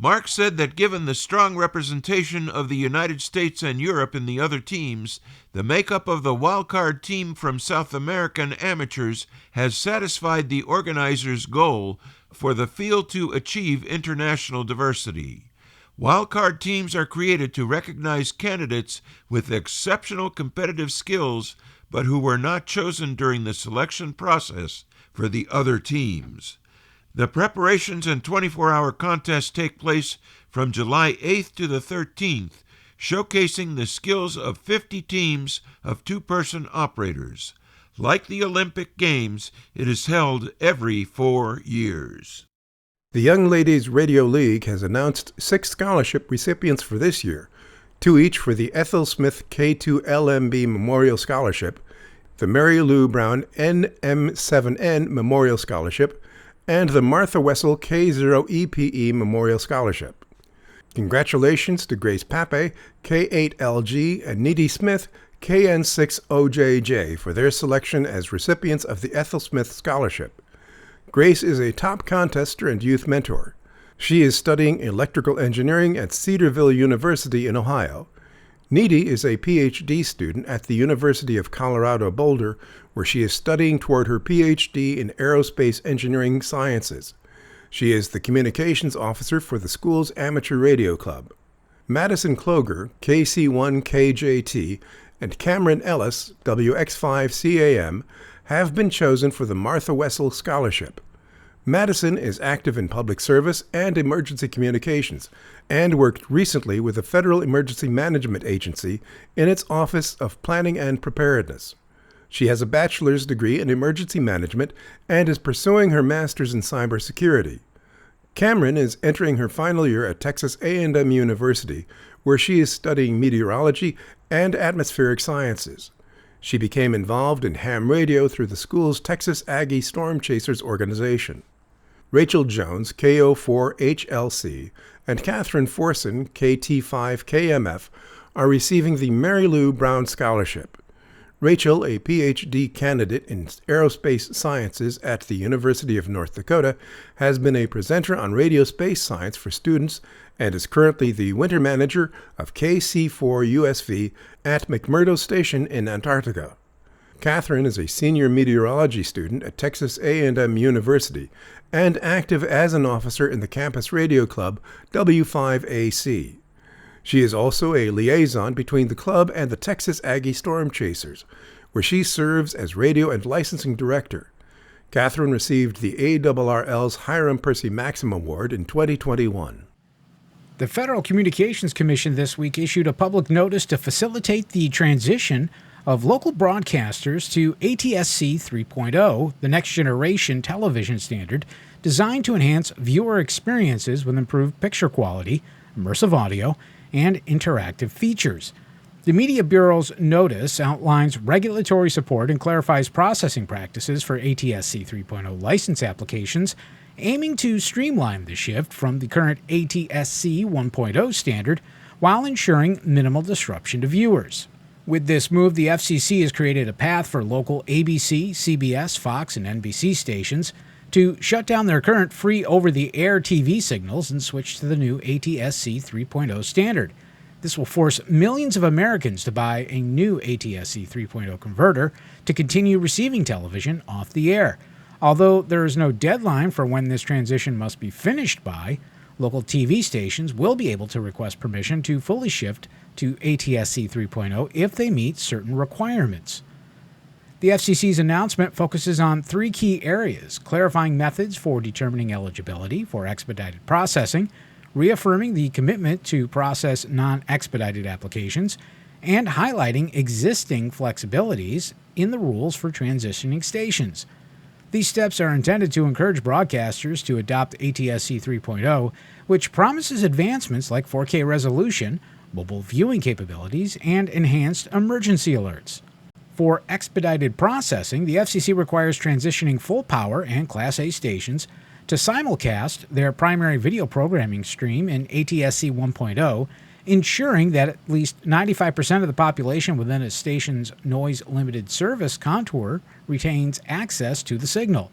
Mark said that given the strong representation of the United States and Europe in the other teams, the makeup of the wildcard team from South American amateurs has satisfied the organizers' goal for the field to achieve international diversity. Wildcard teams are created to recognize candidates with exceptional competitive skills, but who were not chosen during the selection process for the other teams. The preparations and 24-hour contests take place from July 8th to the 13th, showcasing the skills of 50 teams of two-person operators. Like the Olympic Games, it is held every 4 years. The Young Ladies Radio League has announced 6 scholarship recipients for this year, 2 each for the Ethel Smith K2LMB Memorial Scholarship, the Mary Lou Brown NM7N Memorial Scholarship, and the Martha Wessel K0EPE Memorial Scholarship. Congratulations to Grace Pape, K8LG, and Needy Smith, KN6OJJ, for their selection as recipients of the Ethel Smith Scholarship. Grace is a top contester and youth mentor. She is studying electrical engineering at Cedarville University in Ohio. Needy is a PhD student at the University of Colorado Boulder, where she is studying toward her PhD in aerospace engineering sciences. She is the communications officer for the school's amateur radio club. Madison Kloger, KC1KJT, and Cameron Ellis, WX5CAM, have been chosen for the Martha Wessel Scholarship. Madison is active in public service and emergency communications, and worked recently with the Federal Emergency Management Agency in its Office of Planning and Preparedness. She has a bachelor's degree in emergency management and is pursuing her master's in cybersecurity. Cameron is entering her final year at Texas A&M University, where she is studying meteorology and atmospheric sciences. She became involved in ham radio through the school's Texas Aggie Storm Chasers organization. Rachel Jones, KO4HLC, and Catherine Forson, KT5KMF, are receiving the Mary Lou Brown Scholarship. Rachel, a PhD candidate in aerospace sciences at the University of North Dakota, has been a presenter on radio space science for students and is currently the winter manager of KC4USV at McMurdo Station in Antarctica. Catherine is a senior meteorology student at Texas A&M University and active as an officer in the campus radio club W5AC. She is also a liaison between the club and the Texas Aggie Storm Chasers, where she serves as radio and licensing director. Catherine received the ARRL's Hiram Percy Maxim Award in 2021. The Federal Communications Commission this week issued a public notice to facilitate the transition of local broadcasters to ATSC 3.0, the next generation television standard designed to enhance viewer experiences with improved picture quality, immersive audio, and interactive features. The Media Bureau's notice outlines regulatory support and clarifies processing practices for ATSC 3.0 license applications, aiming to streamline the shift from the current ATSC 1.0 standard while ensuring minimal disruption to viewers. With this move, the FCC has created a path for local ABC, CBS, Fox, and NBC stations to shut down their current free over-the-air TV signals and switch to the new ATSC 3.0 standard. This will force millions of Americans to buy a new ATSC 3.0 converter to continue receiving television off the air. Although there is no deadline for when this transition must be finished by, local TV stations will be able to request permission to fully shift to ATSC 3.0 if they meet certain requirements. The FCC's announcement focuses on 3 key areas: clarifying methods for determining eligibility for expedited processing, reaffirming the commitment to process non-expedited applications, and highlighting existing flexibilities in the rules for transitioning stations. These steps are intended to encourage broadcasters to adopt ATSC 3.0, which promises advancements like 4K resolution, mobile viewing capabilities, and enhanced emergency alerts. For expedited processing, the FCC requires transitioning full power and Class A stations to simulcast their primary video programming stream in ATSC 1.0, ensuring that at least 95% of the population within a station's noise-limited service contour retains access to the signal.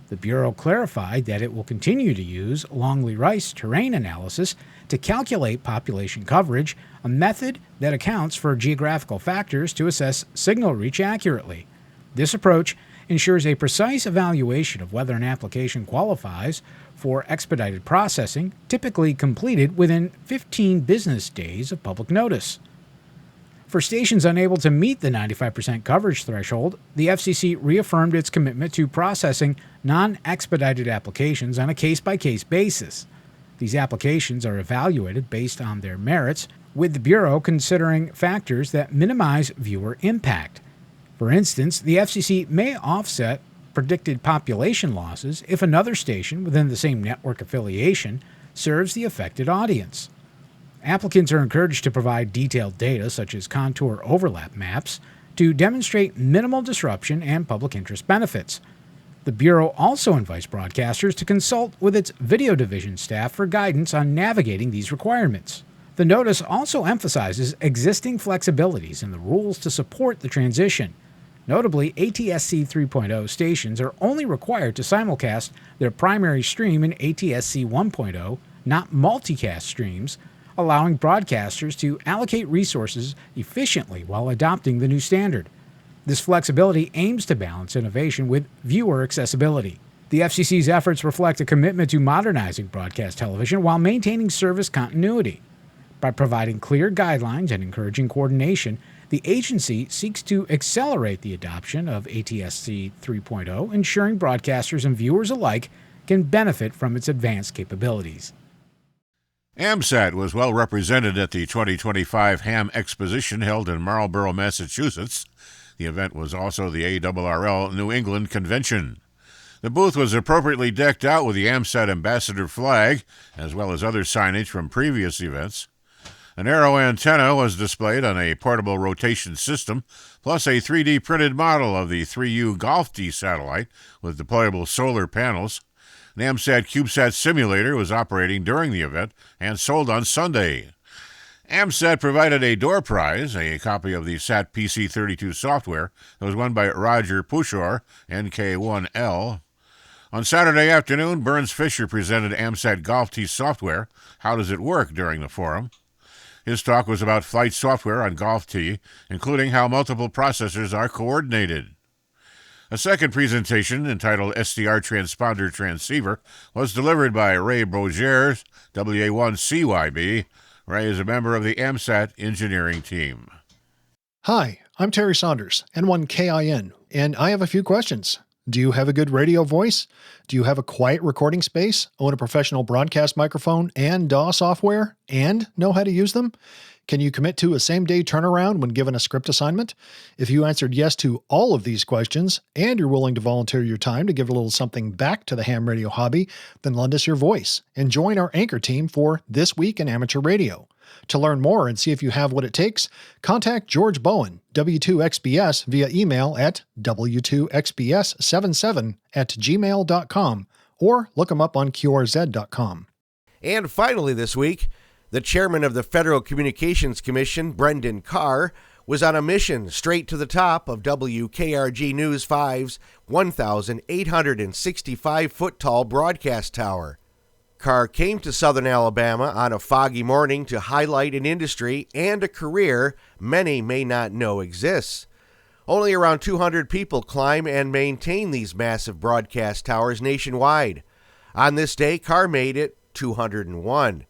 The Bureau clarified that it will continue to use Longley-Rice terrain analysis to calculate population coverage, a method that accounts for geographical factors to assess signal reach accurately. This approach ensures a precise evaluation of whether an application qualifies for expedited processing, typically completed within 15 business days of public notice. For stations unable to meet the 95% coverage threshold, the FCC reaffirmed its commitment to processing non-expedited applications on a case-by-case basis. These applications are evaluated based on their merits, with the Bureau considering factors that minimize viewer impact. For instance, the FCC may offset predicted population losses if another station within the same network affiliation serves the affected audience. Applicants are encouraged to provide detailed data such as contour overlap maps to demonstrate minimal disruption and public interest benefits. The Bureau also invites broadcasters to consult with its video division staff for guidance on navigating these requirements. The notice also emphasizes existing flexibilities in the rules to support the transition. Notably, ATSC 3.0 stations are only required to simulcast their primary stream in ATSC 1.0, not multicast streams, allowing broadcasters to allocate resources efficiently while adopting the new standard. This flexibility aims to balance innovation with viewer accessibility. The FCC's efforts reflect a commitment to modernizing broadcast television while maintaining service continuity. By providing clear guidelines and encouraging coordination, the agency seeks to accelerate the adoption of ATSC 3.0, ensuring broadcasters and viewers alike can benefit from its advanced capabilities. AMSAT was well represented at the 2025 HamXposition held in Marlborough, Massachusetts. The event was also the ARRL New England Convention. The booth was appropriately decked out with the AMSAT ambassador flag, as well as other signage from previous events. An aero antenna was displayed on a portable rotation system, plus a 3D printed model of the 3U Golf D satellite with deployable solar panels. An AMSAT CubeSat simulator was operating during the event and sold on Sunday. AMSAT provided a door prize, a copy of the SAT PC32 software that was won by Roger Pushor, NK1L. On Saturday afternoon, Burns Fisher presented AMSAT Golf Tee software. How does it work during the forum? His talk was about flight software on Golf Tee, including how multiple processors are coordinated. A second presentation, entitled SDR Transponder Transceiver, was delivered by Ray Brogers, WA1CYB. Ray is a member of the AMSAT engineering team. Hi, I'm Terry Saunders, N1KIN, and I have a few questions. Do you have a good radio voice? Do you have a quiet recording space, own a professional broadcast microphone and DAW software, and know how to use them? Can you commit to a same-day turnaround when given a script assignment? If you answered yes to all of these questions, and you're willing to volunteer your time to give a little something back to the ham radio hobby, then lend us your voice and join our anchor team for This Week in Amateur Radio. To learn more and see if you have what it takes, contact George Bowen, W2XBS, via email at w2xbs77@gmail.com or look him up on qrz.com. And finally this week, the chairman of the Federal Communications Commission, Brendan Carr, was on a mission straight to the top of WKRG News 5's 1,865-foot-tall broadcast tower. Carr came to Southern Alabama on a foggy morning to highlight an industry and a career many may not know exists. Only around 200 people climb and maintain these massive broadcast towers nationwide. On this day, Carr made it 201.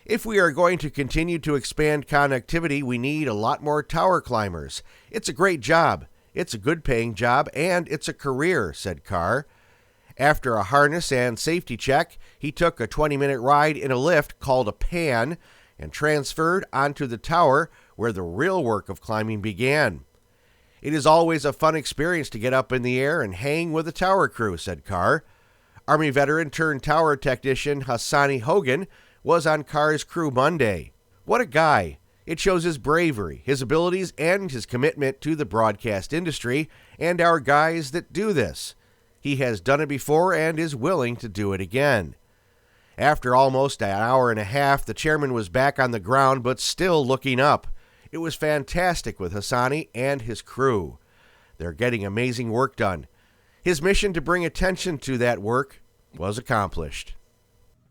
If we are going to continue to expand connectivity, we need a lot more tower climbers. It's a great job, it's a good-paying job, and it's a career, said Carr. After a harness and safety check, he took a 20-minute ride in a lift called a pan and transferred onto the tower where the real work of climbing began. It is always a fun experience to get up in the air and hang with the tower crew, said Carr. Army veteran turned tower technician Hassani Hogan was on Carr's crew Monday. What a guy. It shows his bravery, his abilities, and his commitment to the broadcast industry and our guys that do this. He has done it before and is willing to do it again. After almost an hour and a half, the chairman was back on the ground but still looking up. It was fantastic with Hassani and his crew. They're getting amazing work done. His mission to bring attention to that work was accomplished.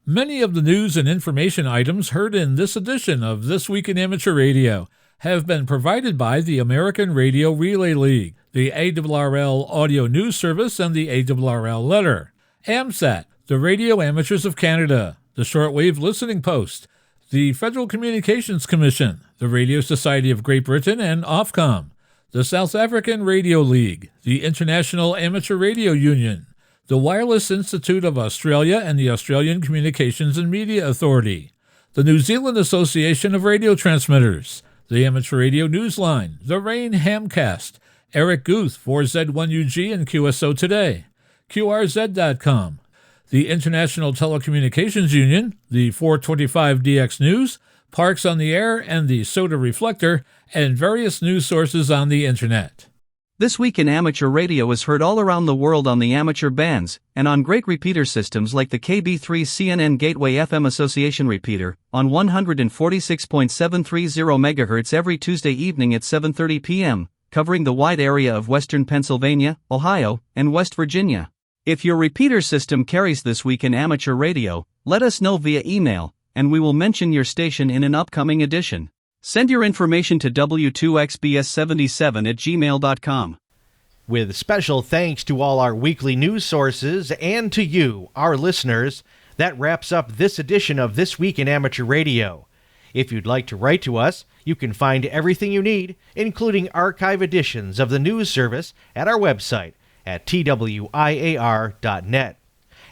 Many of the news and information items heard in this edition of This Week in Amateur Radio have been provided by the American Radio Relay League, the ARRL Audio News Service, and the ARRL Letter, AMSAT, the Radio Amateurs of Canada, the Shortwave Listening Post, the Federal Communications Commission, the Radio Society of Great Britain, and Ofcom, the South African Radio League, the International Amateur Radio Union, the Wireless Institute of Australia and the Australian Communications and Media Authority, the New Zealand Association of Radio Transmitters, the Amateur Radio Newsline, the RAIN Hamcast, Eric Guth for Z1UG and QSO Today, QRZ.com, the International Telecommunications Union, the 425DX News, Parks on the Air, and the Soda Reflector, and various news sources on the Internet. This Week in Amateur Radio is heard all around the world on the amateur bands, and on great repeater systems like the KB3 CNN Gateway FM Association repeater, on 146.730 MHz every Tuesday evening at 7:30 p.m., covering the wide area of western Pennsylvania, Ohio, and West Virginia. If your repeater system carries This Week in Amateur Radio, let us know via email, and we will mention your station in an upcoming edition. Send your information to w2xbs77@gmail.com. With special thanks to all our weekly news sources and to you, our listeners, that wraps up this edition of This Week in Amateur Radio. If you'd like to write to us, you can find everything you need, including archive editions of the news service, at our website at twiar.net.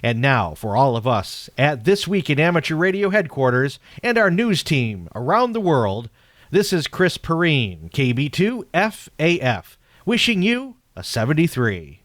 And now, for all of us at This Week in Amateur Radio headquarters and our news team around the world, this is Chris Perrine, KB2FAF, wishing you a 73.